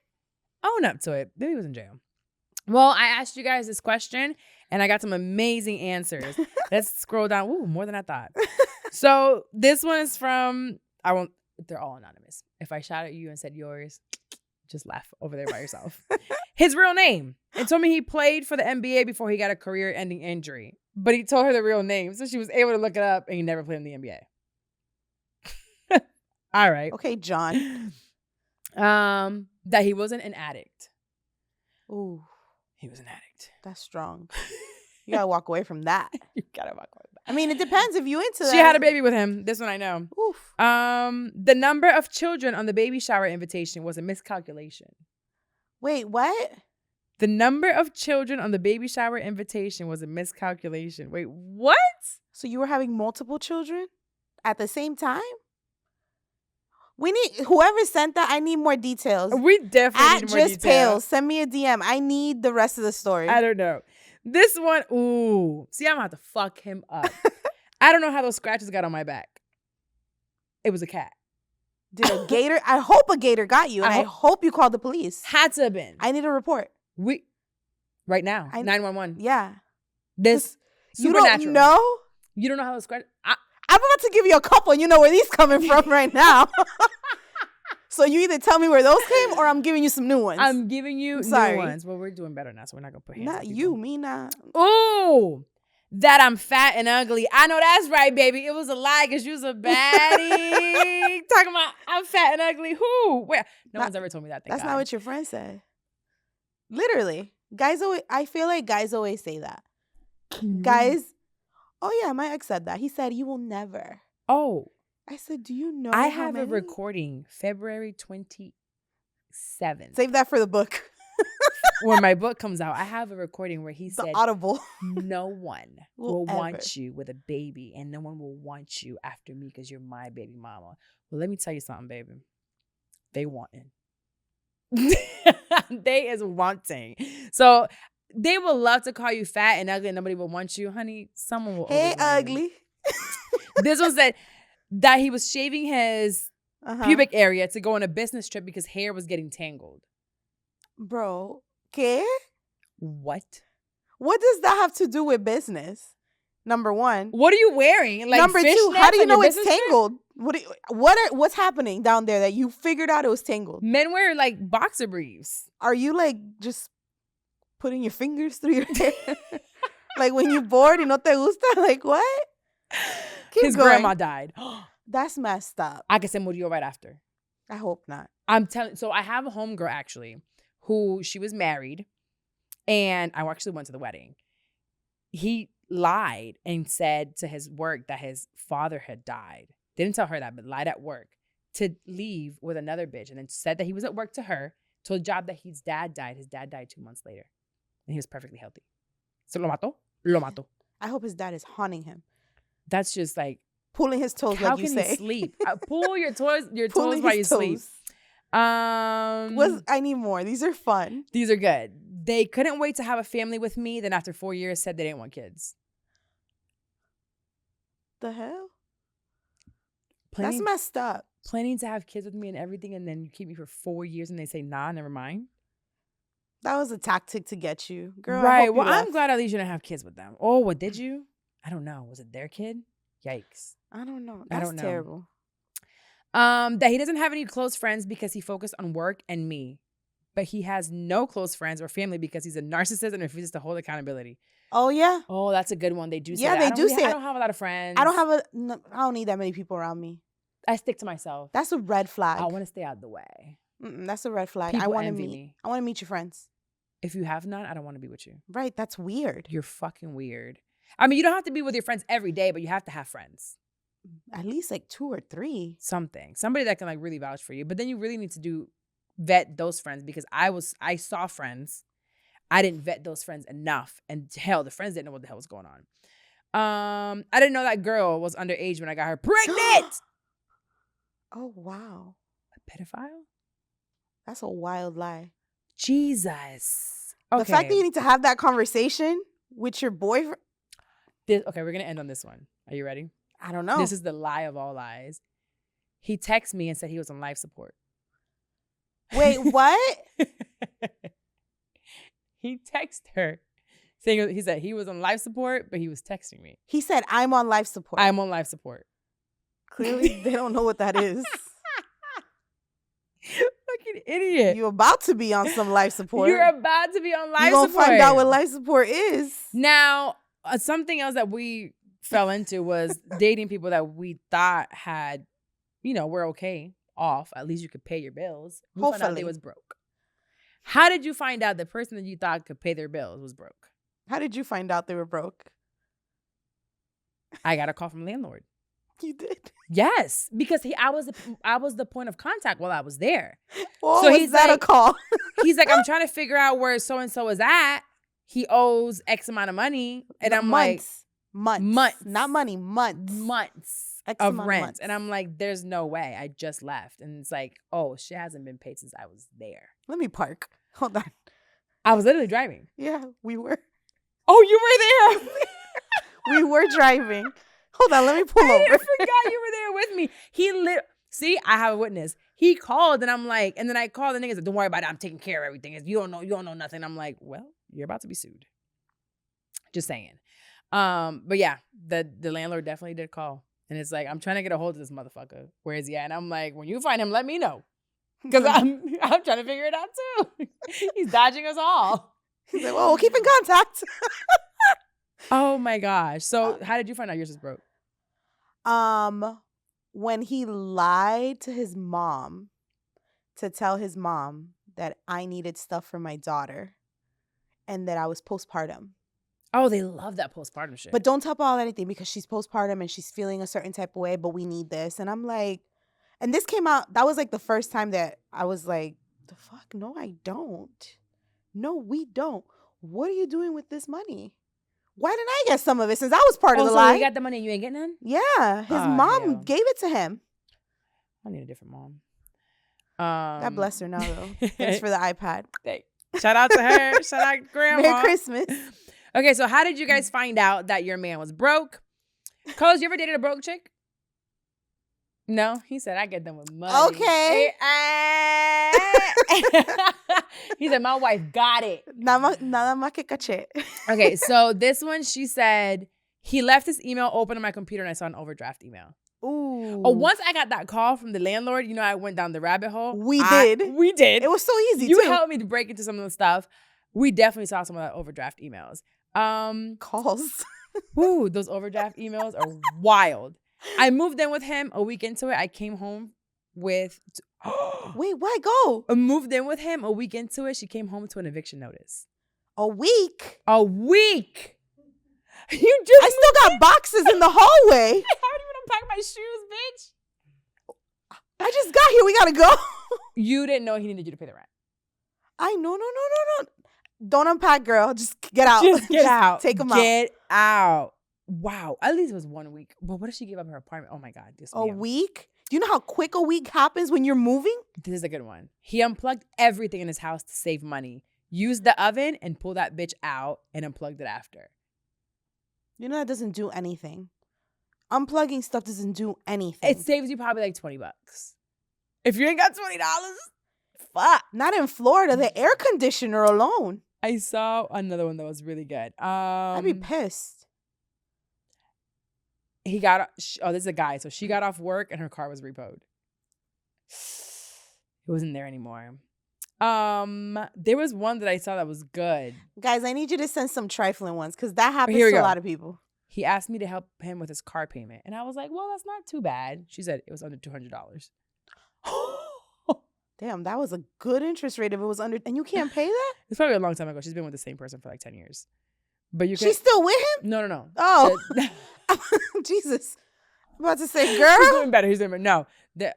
Own up to it. Baby was in jail. Well, I asked you guys this question and I got some amazing answers. Let's scroll down. Ooh, more than I thought. So this one is from, they're all anonymous. If I shout at you and said yours, just laugh over there by yourself. His real name. And told me he played for the NBA before he got a career-ending injury. But he told her the real name. So she was able to look it up and he never played in the NBA. All right. Okay, John. That he wasn't an addict. Ooh. He was an addict. That's strong. You gotta walk away from that. You gotta walk away from that. I mean, it depends if you into that. She had a baby with him. This one I know. Oof. The number of children on the baby shower invitation was a miscalculation. Wait, what? The number of children on the baby shower invitation was a miscalculation. Wait, what? So you were having multiple children at the same time? We need, whoever sent that, I need more details. We definitely need more details. Just Pale, send me a DM. I need the rest of the story. I don't know. This one, ooh. See, I'm about to fuck him up. I don't know how those scratches got on my back. It was a cat. Did a gator? I hope a gator got you, and I hope you called the police. Had to have been. I need a report. Right now, 911. Yeah. This supernatural. You don't know? You don't know how those scratches... I'm about to give you a couple, and you know where these coming from right now. So you either tell me where those came, or I'm giving you some new ones. I'm giving you new ones. Well, we're doing better now, so we're not going to put hands on people. Not you, me not. Ooh, that I'm fat and ugly. I know that's right, baby. It was a lie because you was a baddie. Talking about I'm fat and ugly. Who? Where? No one's ever told me that. That's not what your friend said. Literally. I feel like guys always say that. Guys, oh yeah, my ex said that. He said, you will never. Oh. I said, do you know I have a recording February 27th. Save that for the book. when my book comes out, I have a recording where he The said, audible. no one Will will ever. want you with a baby, and no one will want you after me because you're my baby mama. Well, let me tell you something, baby. They wanting. They is wanting. So they will love to call you fat and ugly and nobody will want you. Honey, someone will Hey, always want you. ugly. This one said that he was shaving his pubic area to go on a business trip because hair was getting tangled. Bro, ¿qué? What? What does that have to do with business? Number one. What are you wearing? Like Number two, how do you fishnets on your know it's business trip? tangled? What's happening down there that you figured out it was tangled? Men wear like boxer briefs. Are you like just putting your fingers through your hair? Like when you bored y no te gusta? Like what? Keep His going. grandma died. That's messed up. I guess se murió right after. I hope not. I'm telling. So I have a homegirl actually, who she was married, and I actually went to the wedding. He lied and said to his work that his father had died. Didn't tell her that, but lied at work to leave with another bitch, and then said that he was at work to her. Told the job that his dad died. His dad died 2 months later, and he was perfectly healthy. So lo mató. Lo mató. I hope his dad is haunting him, That's just like, pulling his toes, how like you can say. he sleep? Pull your toes Pulling while you his sleep. toes. I I need more. These are fun. These are good. They couldn't wait to have a family with me. Then after 4 years said they didn't want kids. The hell? Planning, That's messed up. planning to have kids with me and everything, and then you keep me for 4 years and they say, nah, never mind. That was a tactic to get you. Girl, I Right. hope Well, you I'm left. glad at least you didn't have kids with them. Oh, what did you? I don't know. Was it their kid? Yikes. I don't know. I That's don't know. terrible. That he doesn't have any close friends because he focused on work and me. But he has no close friends or family because he's a narcissist and refuses to hold accountability. Oh, yeah? Oh, that's a good one. They do say Yeah, that. they I don't do say I it. don't have a lot of friends. I don't need that many people around me. I stick to myself. That's a red flag. I want to stay out of the way. That's a red flag. People I want to envy meet. me. I want to meet your friends. If you have none, I don't want to be with you. Right? That's weird. You're fucking weird. I mean, you don't have to be with your friends every day, but you have to have friends. At least like 2 or 3. Something. Somebody that can like really vouch for you. But then you really need to vet those friends because I saw friends. I didn't vet those friends enough. And hell, the friends didn't know what the hell was going on. I didn't know that girl was underage when I got her pregnant. Oh, wow. A pedophile? That's a wild lie. Jesus. Okay. The fact that you need to have that conversation with your boyfriend. Okay, we're going to end on this one. Are you ready? I don't know. This is the lie of all lies. He texted me and said he was on life support. Wait, what? He texted her saying he said he was on life support, but he was texting me. He said, I'm on life support. I'm on life support. Clearly, they don't know what that is. Fucking idiot. You're about to be on some life support. You're about to be on life You're gonna support. find out what life support is. Now, something else that we fell into was dating people that we thought had, were okay off. At least you could pay your bills. We found out they Hopefully. was broke. How did you find out the person that you thought could pay their bills was broke? How did you find out they were broke? I got a call from the landlord. You did. Yes, because I was the point of contact while I was there. Oh, So was he's that like- a call? He's like, I'm trying to figure out where so and so is at. He owes X amount of money, and I'm like, months, not money, months. X of amount of rent, months. and I'm like, there's no way. I just left, and it's like, oh, shit hasn't been paid since I was there. Let me park. Hold on. I was literally driving. Yeah, we were. Oh, you were there. We were driving. Hold on, let me pull I over. forgot you were there with me. See, I have a witness. He called, and I'm like, and then I called the niggas. Like, don't worry about it. I'm taking care of everything. You don't know nothing. I'm like, well, you're about to be sued. Just saying. But yeah, the landlord definitely did call, and it's like, I'm trying to get a hold of this motherfucker. Where is he at? And I'm like, when you find him, let me know, because I'm trying to figure it out too. He's dodging us all. He's like, well, we'll keep in contact. Oh my gosh. So how did you find out yours was broke? When he lied to his mom to tell his mom that I needed stuff for my daughter and that I was postpartum. Oh, they love that postpartum shit. But don't tell Paul anything because she's postpartum and she's feeling a certain type of way, but we need this. And I'm like, and this came out, that was like the first time that I was like, the fuck? No, I don't. No, we don't. What are you doing with this money? Why didn't I get some of it since I was part of the so lie? he got the money and you ain't getting none? Yeah, his mom hell. gave it to him. I need a different mom. God bless her now, though. Thanks for the iPad. Shout out to her. Shout out grandma. Merry Christmas. Okay, so how did you guys find out that your man was broke? Carlos, you ever dated a broke chick? No? He said, I get them with money. Okay. He said, my wife got it. Nada más que caché. Okay, so this one, she said, he left his email open on my computer and I saw an overdraft email. Ooh. Oh, once I got that call from the landlord, I went down the rabbit hole. We did. It was so easy, You too. helped me to break into some of the stuff. We definitely saw some of that overdraft emails. Calls. Ooh, those overdraft emails are wild. I moved in with him. A week into it, I came home with... Wait, why go? I moved in with him. A week into it, she came home to an eviction notice. A week? A week? I still got boxes in the hallway. I haven't even unpacked my shoes, bitch. I just got here. We gotta go. You didn't know he needed you to pay the rent. I know. No. Don't unpack, girl. Just get out. Just get out. Take them out. Get out. Wow. At least it was 1 week. But what if she gave up her apartment? Oh my God. A week? Do you know how quick a week happens when you're moving? This is a good one. He unplugged everything in his house to save money. Used the oven and pulled that bitch out and unplugged it after. You know that doesn't do anything. Unplugging stuff doesn't do anything. It saves you probably like $20. If you ain't got $20, fuck. Not in Florida. The air conditioner alone. I saw another one that was really good. I'd be pissed. He got, this is a guy. So she got off work and her car was repoed. It wasn't there anymore. There was one that I saw that was good. Guys, I need you to send some trifling ones because that happens Here we to a go. lot of people. He asked me to help him with his car payment. And I was like, well, that's not too bad. She said it was under $200. Damn, that was a good interest rate if it was under... And you can't pay that? It's probably a long time ago. She's been with the same person for like 10 years. But you can... She's still with him? No. Oh. Jesus. I'm about to say, girl. He's doing better. No.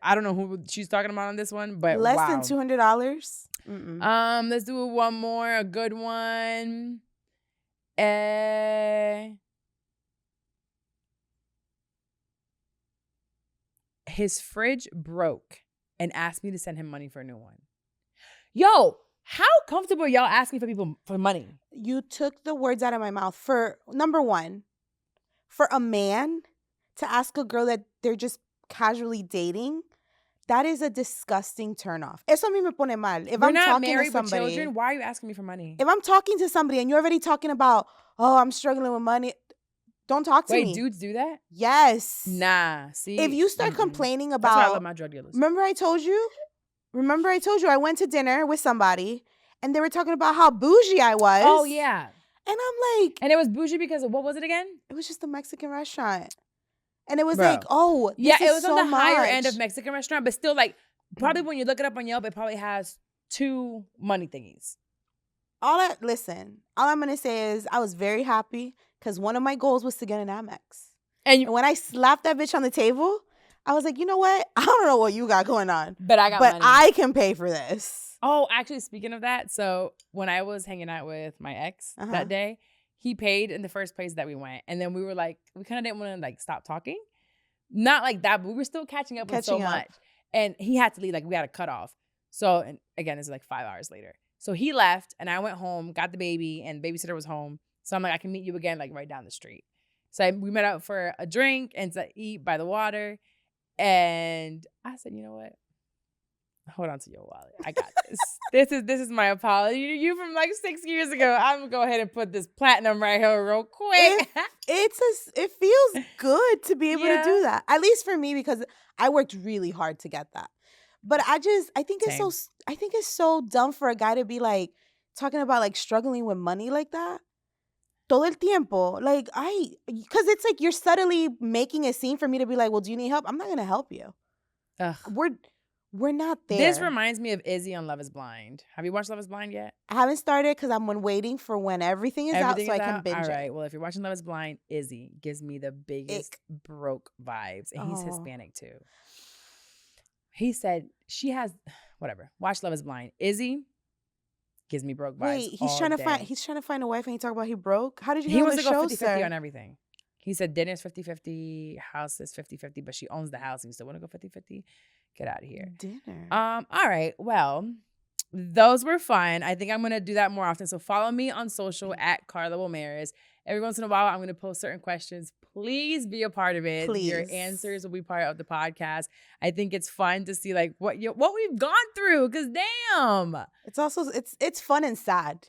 I don't know who she's talking about on this one, but Less wow. than $200? Mm-mm. Let's do one more. A good one. His fridge broke and asked me to send him money for a new one. Yo, how comfortable are y'all asking for people for money? You took the words out of my mouth. For number one, for a man to ask a girl that they're just casually dating, that is a disgusting turnoff. Eso a mí me pone mal. If We're I'm not talking married to somebody, with children. Why are you asking me for money? if I'm talking to somebody and you're already talking about, oh, I'm struggling with money, don't talk to me. Wait, dudes do that? Yes. Nah. See, If you start complaining about, that's why I love my drug dealers. Remember I told you I went to dinner with somebody and they were talking about how bougie I was. Oh yeah. And I'm like, And it was bougie because of what was it again? it was just a Mexican restaurant. And it was Bro. like, oh, this Yeah, is it was so on the higher end of much. Mexican restaurant, but still like probably when you look it up on Yelp, it probably has 2 money thingies. All I'm going to say is I was very happy because one of my goals was to get an Amex. And when I slapped that bitch on the table, I was like, you know what? I don't know what you got going on, but I got but money. I can pay for this. Oh, actually, speaking of that, so when I was hanging out with my ex that day, he paid in the first place that we went. And then we were like, we kind of didn't want to like stop talking. Not like that, but we were still catching up with so much. And he had to leave, like we had a cutoff. So, and again, this is like 5 hours later. So he left and I went home, got the baby, and the babysitter was home. So I'm like, I can meet you again, like right down the street. So we met out for a drink and to eat by the water. And I said, you know what? Hold on to your wallet. I got this. This is my apology to you from like 6 years ago. I'm gonna go ahead and put this platinum right here real quick. It feels good to be able to do that. At least for me, because I worked really hard to get that. But I think it's so dumb for a guy to be like talking about like struggling with money like that. Todo el tiempo. Like because it's like you're subtly making a scene for me to be like, well, do you need help? I'm not gonna help you. Ugh. We're not there. This reminds me of Izzy on Love is Blind. Have you watched Love is Blind yet? I haven't started because I'm waiting for when everything is out so I can binge All it. right. Well, if you're watching Love is Blind, Izzy gives me the biggest broke vibes. And he's Hispanic too. He said she has, whatever. Watch Love is Blind. Izzy gives me broke vibes. Wait, he's trying to find a wife and he talk about he broke? How did you He get on wants the to go show, 50-50 sir? on everything. He said dinner's 50-50, house is 50-50, but she owns the house and you still want to go 50-50? Get out of here. Dinner. All right. Well, those were fun. I think I'm going to do that more often. So follow me on social at Carla Wilmaris. Every once in a while, I'm going to post certain questions. Please be a part of it. Please. Your answers will be part of the podcast. I think it's fun to see like what we've gone through. Cause damn, It's also it's fun and sad.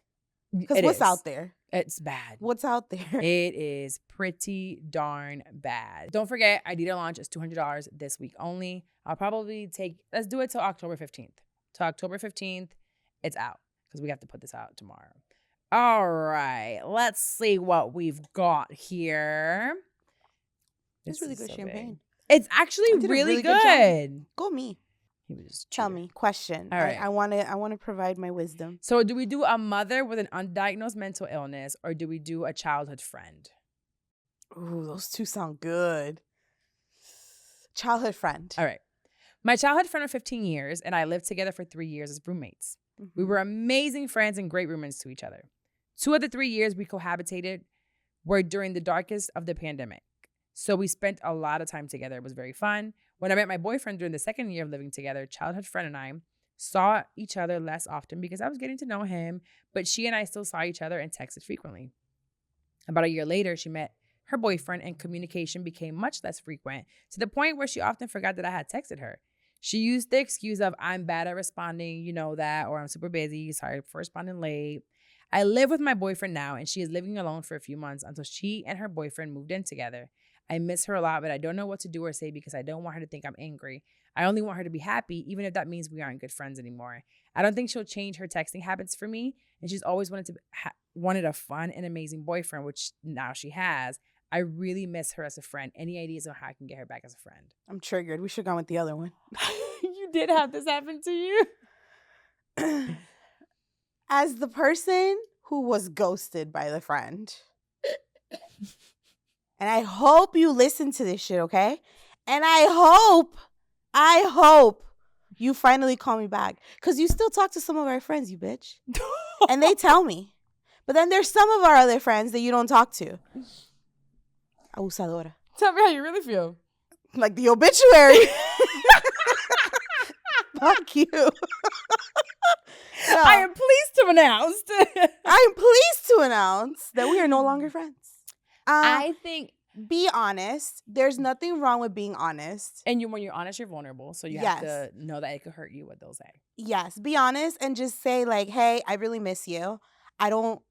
Because it what's is. out there? It's bad. What's out there? It is pretty darn bad. Don't forget, Idea launch is $200 this week only. I'll probably let's do it till October 15th. Till October 15th, it's out because we have to put this out tomorrow. All right, let's see what we've got here. It's really good champagne. Big. It's actually I did a really good good. Go me. He was Tell me. Question. All right. I want to provide my wisdom. So do we do a mother with an undiagnosed mental illness or do we do a childhood friend? Ooh, those two sound good. Childhood friend. All right. My childhood friend of 15 years and I lived together for 3 years as roommates. Mm-hmm. We were amazing friends and great roommates to each other. 2 of the 3 years we cohabitated were during the darkest of the pandemic. So we spent a lot of time together. It was very fun. When I met my boyfriend during the second year of living together, childhood friend and I saw each other less often because I was getting to know him, but she and I still saw each other and texted frequently. About a year later, she met her boyfriend and communication became much less frequent to the point where she often forgot that I had texted her. She used the excuse of, I'm bad at responding, you know that, or I'm super busy, sorry for responding late. I live with my boyfriend now and she is living alone for a few months until she and her boyfriend moved in together. I miss her a lot, but I don't know what to do or say because I don't want her to think I'm angry. I only want her to be happy, even if that means we aren't good friends anymore. I don't think she'll change her texting habits for me, and she's always wanted a fun and amazing boyfriend, which now she has. I really miss her as a friend. Any ideas on how I can get her back as a friend? I'm triggered. We should have gone with the other one. You did have this happen to you? As the person who was ghosted by the friend, and I hope you listen to this shit, okay? And I hope you finally call me back. Because you still talk to some of our friends, you bitch. And they tell me. But then there's some of our other friends that you don't talk to. Abusadora. Tell me how you really feel. Like the obituary. Fuck you. No. I am pleased to announce. That we are no longer friends. I think, be honest. There's nothing wrong with being honest. and when you're honest, you're vulnerable. So you have to know that it could hurt you what they'll say. Yes, be honest and just say like, "Hey, I really miss you." I don't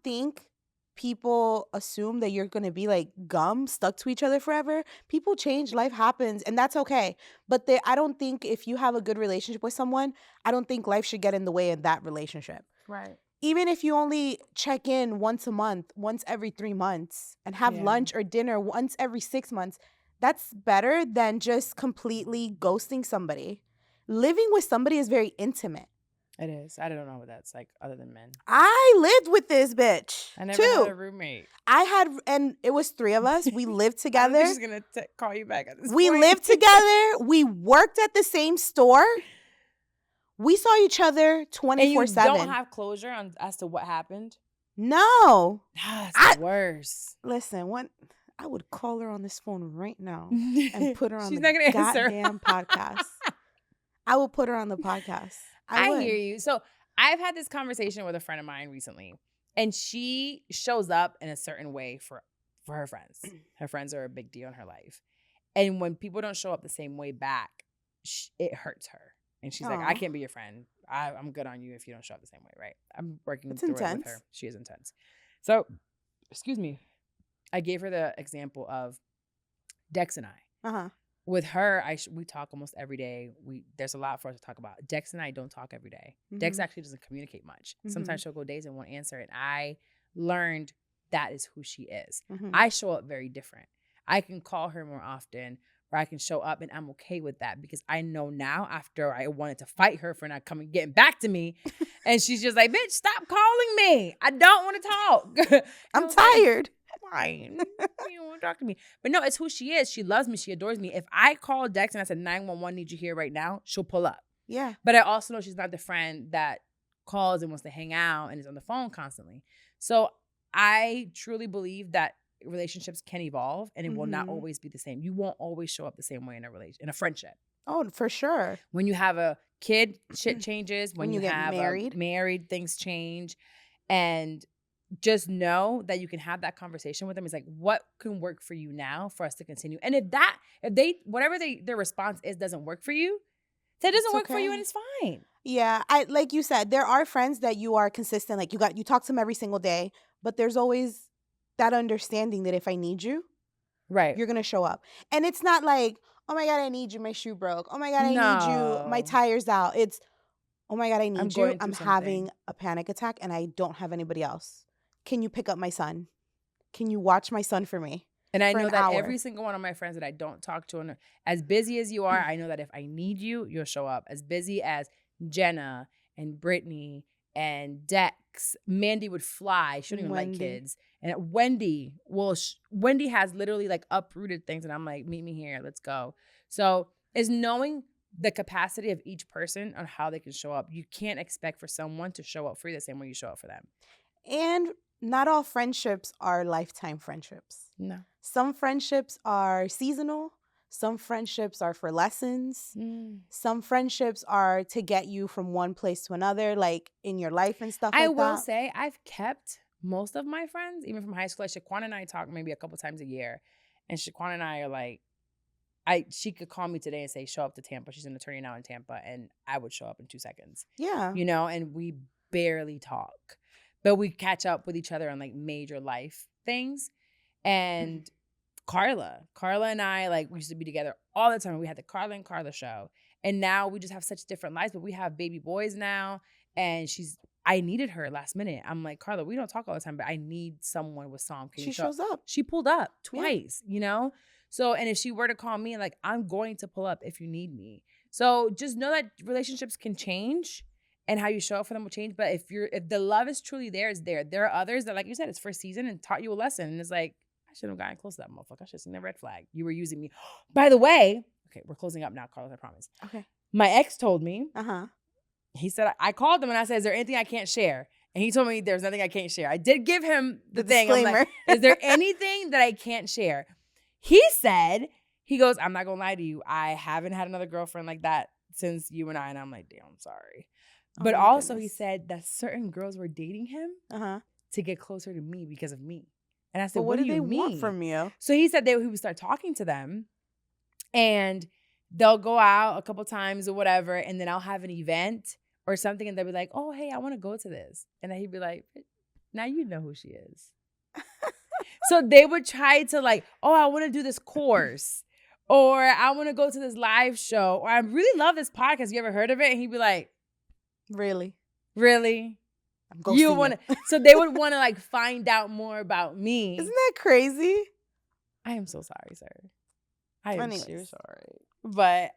think people assume that you're going to be like gum stuck to each other forever. People change, life happens, and that's okay. But I don't think if you have a good relationship with someone, I don't think life should get in the way of that relationship. Right. Even if you only check in once a month, once every 3 months, and have lunch or dinner once every 6 months, that's better than just completely ghosting somebody. Living with somebody is very intimate. It is. I don't know what that's like other than men. I lived with this bitch. I never had a roommate. And it was 3 of us. We lived together. She's going to call you back at this We point. lived together. We worked at the same store. We saw each other 24/7. And you don't have closure as to what happened? No. That's the worst. Listen, I would call her on this phone right now and put her on She's the not gonna answer. goddamn podcast. I will put her on the podcast. I hear you. So I've had this conversation with a friend of mine recently, and she shows up in a certain way for her friends. Her friends are a big deal in her life. And when people don't show up the same way back, it hurts her. And she's like, I can't be your friend. I'm good on you if you don't show up the same way, right? I'm working through it with her. She is intense. So, excuse me. I gave her the example of Dex and I. Uh-huh. With her, we talk almost every day. There's a lot for us to talk about. Dex and I don't talk every day. Mm-hmm. Dex actually doesn't communicate much. Mm-hmm. Sometimes she'll go days and won't answer. And I learned that is who she is. Mm-hmm. I show up very different. I can call her more often, or I can show up, and I'm okay with that because I know now after I wanted to fight her for not getting back to me, and she's just like, bitch, stop calling me. I don't want to talk. I'm tired. Fine. You don't want to talk to me. But no, it's who she is. She loves me. She adores me. If I call Dex and I said, 911 need you here right now, she'll pull up. Yeah. But I also know she's not the friend that calls and wants to hang out and is on the phone constantly. So I truly believe that relationships can evolve and it will not always be the same. You won't always show up the same way in a friendship. Oh, for sure. When you have a kid, shit changes. When you get have married, things change. And just know that you can have that conversation with them. It's like, what can work for you now for us to continue? And whatever their response is doesn't work for you, that doesn't work for you and it's fine. Yeah, like you said, there are friends that you are consistent. Like you talk to them every single day, but there's always that understanding that if I need you, right, you're gonna show up. And it's not like, oh my God, I need you, my shoe broke. Oh my God, I need you, my tire's out. It's, oh my God, I need you. I'm having a panic attack and I don't have anybody else. Can you pick up my son? Can you watch my son for me? And I know that every single one of my friends that I don't talk to, and as busy as you are, I know that if I need you, you'll show up. As busy as Jenna and Brittany and Dex, Mandy would fly. She don't even like kids. And Wendy, Wendy has literally like uprooted things, and I'm like, meet me here, let's go. So it's knowing the capacity of each person on how they can show up. You can't expect for someone to show up for you the same way you show up for them. And not all friendships are lifetime friendships. No. Some friendships are seasonal. Some friendships are for lessons. Some friendships are to get you from one place to another, like in your life and stuff like that. I will say I've kept most of my friends, even from high school. Like Shaquan and I talk maybe a couple times a year. And Shaquan and I are like, she could call me today and say, show up to Tampa. She's an attorney now in Tampa. And I would show up in 2 seconds. Yeah. You know, and we barely talk. But we catch up with each other on like major life things. And Carla and I, like, we used to be together all the time. We had the Carla and Carla show. And now we just have such different lives. But we have baby boys now. And I needed her last minute. I'm like, Carla, we don't talk all the time, but I need someone with Psalm. She shows up. She pulled up twice, you know? So, and if she were to call me, like, I'm going to pull up if you need me. So just know that relationships can change. And how you show up for them will change. But if the love is truly there, it's there. There are others that, like you said, it's first season and taught you a lesson. And it's like, I shouldn't have gotten close to that motherfucker. I should have seen the red flag. You were using me. By the way, okay, we're closing up now, Carlos, I promise. Okay. My ex told me, he said, I called him and I said, is there anything I can't share? And he told me there's nothing I can't share. I did give him the thing. Disclaimer. I'm like, is there anything that I can't share? He goes, I'm not going to lie to you. I haven't had another girlfriend like that since you and I. And I'm like, damn, I'm sorry. But also he said that certain girls were dating him to get closer to me because of me. And I said, what do you mean? Want from you? So he said he would start talking to them and they'll go out a couple times or whatever. And then I'll have an event or something. And they'll be like, oh, hey, I want to go to this. And then he'd be like, now you know who she is. So they would try to like, oh, I want to do this course. Or I want to go to this live show. Or I really love this podcast. You ever heard of it? And he'd be like, really? You want to? So they would want to like find out more about me. Isn't that crazy? I am so sorry, sir. I am so sorry. But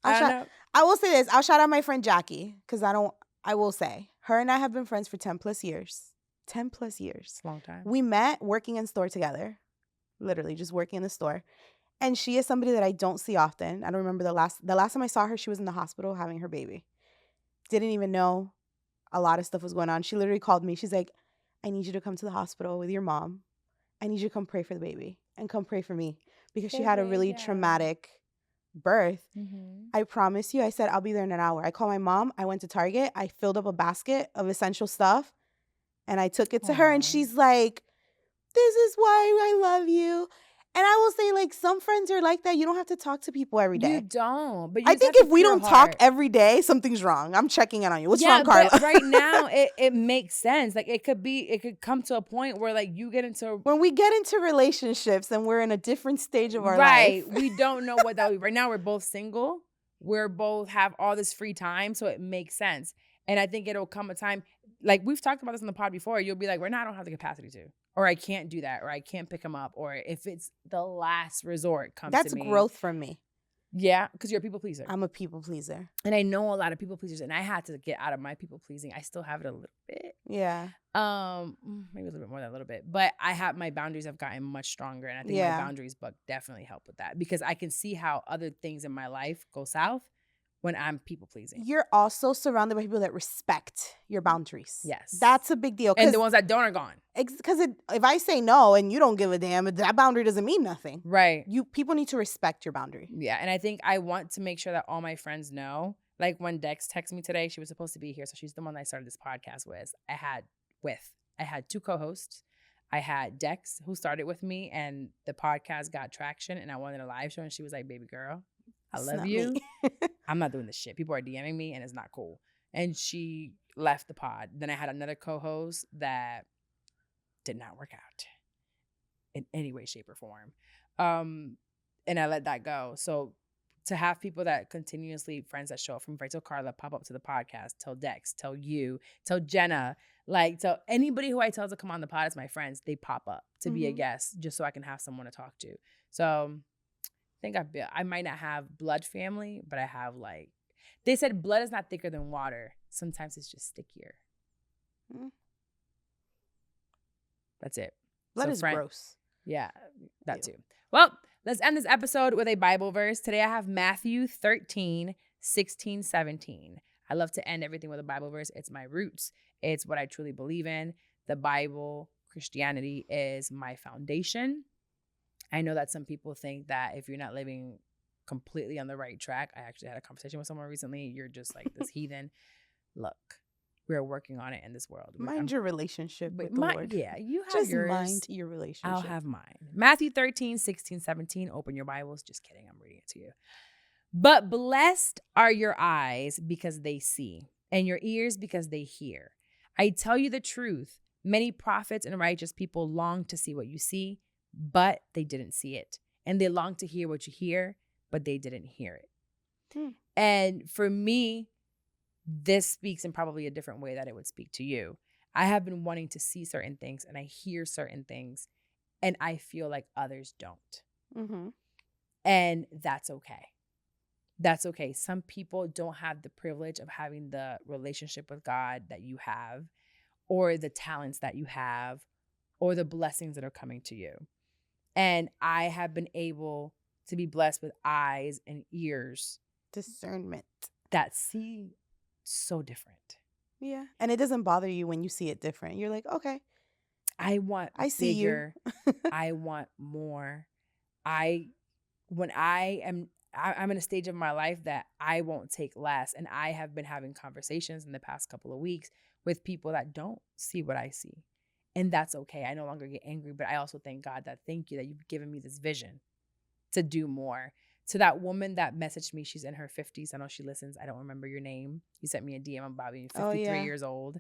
I will say this. I'll shout out my friend Jackie because I will say her and I have been friends for 10 plus years. 10 plus years. Long time. We met working in store together. Literally just working in the store. And she is somebody that I don't see often. I don't remember the last time I saw her, she was in the hospital having her baby. Didn't even know a lot of stuff was going on. She literally called me. She's like, I need you to come to the hospital with your mom. I need you to come pray for the baby and come pray for me because she had a really traumatic birth. I promise you, I said, I'll be there in an hour. I called my mom. I went to Target. I filled up a basket of essential stuff and I took it to her and she's like, this is why I love you. And I will say, like, some friends are like that. You don't have to talk to people every day. You don't. But I think if we don't talk every day, something's wrong. I'm checking in on you. What's wrong, Carla? But right now, it makes sense. Like, it could come to a point where, like, you get into... When we get into relationships and we're in a different stage of our life. Right. We don't know what that will be. Right now, we're both single. We're both have all this free time, so it makes sense. And I think it'll come a time... Like, we've talked about this in the pod before. You'll be like, right now, I don't have the capacity to. Or I can't do that, or I can't pick him up, or if it's the last resort comes to me. That's growth from me. Yeah, because you're a people pleaser. I'm a people pleaser. And I know a lot of people pleasers, and I had to get out of my people pleasing. I still have it a little bit. Yeah. Maybe a little bit more than a little bit. But my boundaries have gotten much stronger, and I think my boundaries book definitely help with that because I can see how other things in my life go south when I'm people pleasing. You're also surrounded by people that respect your boundaries. Yes. That's a big deal. And the ones that don't are gone. Because if I say no and you don't give a damn, that boundary doesn't mean nothing. Right. People need to respect your boundary. Yeah. And I think I want to make sure that all my friends know. Like when Dex texted me today, she was supposed to be here. So she's the one that I started this podcast with. I had 2 co-hosts. I had Dex, who started with me, and the podcast got traction, and I wanted a live show, and she was like, baby girl, I love you. I'm not doing this shit. People are DMing me, and it's not cool. And she left the pod. Then I had another co-host that did not work out in any way, shape, or form. And I let that go. So to have people that continuously, friends that show up, from if I tell Carla, pop up to the podcast, tell Dex, tell you, tell Jenna, like tell anybody who I tell to come on the pod as my friends, they pop up to be a guest just so I can have someone to talk to. So I think I might not have blood family, but I have like, they said blood is not thicker than water. Sometimes it's just stickier. That's it. Blood is gross. Yeah, that too. Well, let's end this episode with a Bible verse. Today I have Matthew 13, 16, 17. I love to end everything with a Bible verse. It's my roots. It's what I truly believe in. The Bible, Christianity is my foundation. I know that some people think that if you're not living completely on the right track, I actually had a conversation with someone recently, you're just like this heathen. Look, we're working on it in this world. Mind your relationship with the Lord. Yeah, you have just yours. Mind your relationship. I'll have mine. Matthew 13, 16, 17. Open your Bibles. Just kidding. I'm reading it to you. But blessed are your eyes because they see, and your ears because they hear. I tell you the truth. Many prophets and righteous people long to see what you see, but they didn't see it. And they long to hear what you hear, but they didn't hear it. And for me, this speaks in probably a different way that it would speak to you. I have been wanting to see certain things, and I hear certain things, and I feel like others don't. And that's okay. That's okay. Some people don't have the privilege of having the relationship with God that you have, or the talents that you have, or the blessings that are coming to you. And I have been able to be blessed with eyes and ears. Discernment. That see so different. Yeah. And it doesn't bother you when you see it different. You're like, okay. I see bigger. I want more. I'm in a stage of my life that I won't take less. And I have been having conversations in the past couple of weeks with people that don't see what I see. And that's okay. I no longer get angry, but I also thank God that thank you that you've given me this vision to do more. To that woman that messaged me, she's in her 50s. I know she listens. I don't remember your name. You sent me a DM about being 53 years old,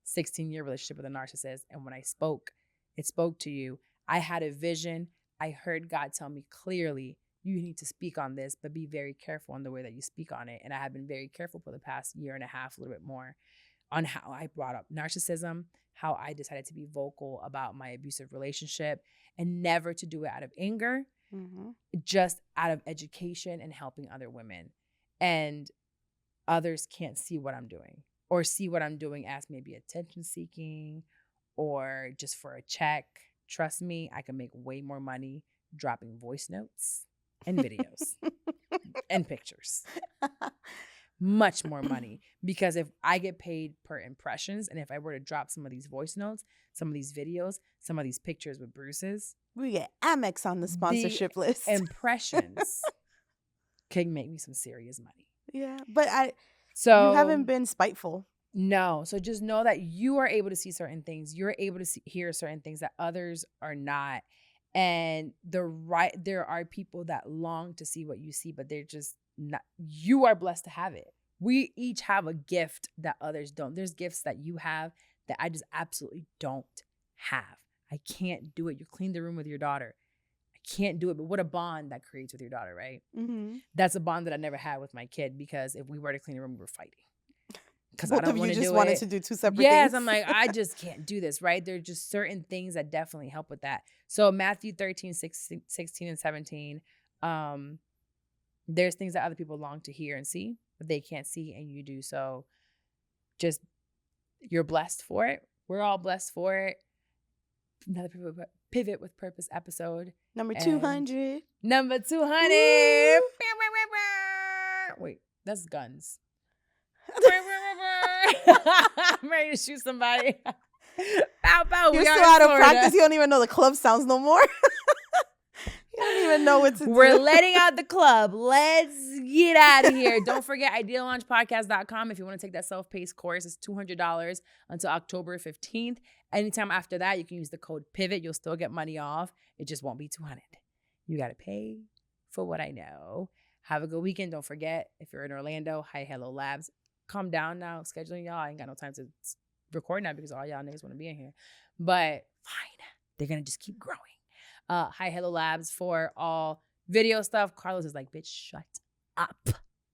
16-year relationship with a narcissist. And when I spoke, it spoke to you. I had a vision. I heard God tell me clearly, you need to speak on this, but be very careful on the way that you speak on it. And I have been very careful for the past year and a half, a little bit more, on how I brought up narcissism, how I decided to be vocal about my abusive relationship, and never to do it out of anger, just out of education and helping other women. And others can't see what I'm doing, or see what I'm doing as maybe attention seeking or just for a check. Trust me, I can make way more money dropping voice notes and videos and pictures. Much more money, because if I get paid per impressions, and if I were to drop some of these voice notes, some of these videos, some of these pictures with bruises, we get Amex on the sponsorship list. Impressions can make me some serious money. Yeah, but you haven't been spiteful. No, so just know that you are able to see certain things. You're able to hear certain things that others are not. And there are people that long to see what you see, but they're just not. You are blessed to have it. We each have a gift that others don't. There's gifts that you have that I just absolutely don't have. I can't do it. You clean the room with your daughter. I can't do it. But what a bond that creates with your daughter, right? That's a bond that I never had with my kid, because if we were to clean the room, we were fighting. Because I don't want to do it. You just wanted to do two separate things. Yes, I'm like, I just can't do this, right? There are just certain things that definitely help with that. So Matthew 13, 16, and 17, there's things that other people long to hear and see, but they can't see, and you do. So just, you're blessed for it. We're all blessed for it. Another Pivot with Purpose episode. Number 200. Number 200. Wait, That's guns. I'm ready to shoot somebody. Bow, bow. You're We so are in out of Florida. practice. You don't even know the club sounds no more. You don't even know what to do. We're letting out the club. Let's get out of here. Don't forget ideallaunchpodcast.com. If you want to take that self-paced course, it's $200 until October 15th. Anytime after that, you can use the code PIVOT. You'll still get money off. It just won't be $200. You got to pay for what I know. Have a good weekend. Don't forget, if you're in Orlando, Hi Hello Labs. Calm down now. Scheduling y'all. I ain't got no time to record now because all y'all niggas want to be in here. But fine. They're going to just keep growing. Hi Hello Labs for all video stuff. Carlos is like, bitch, shut up.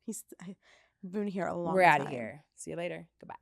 He's been here a long time. We're out of here. See you later. Goodbye.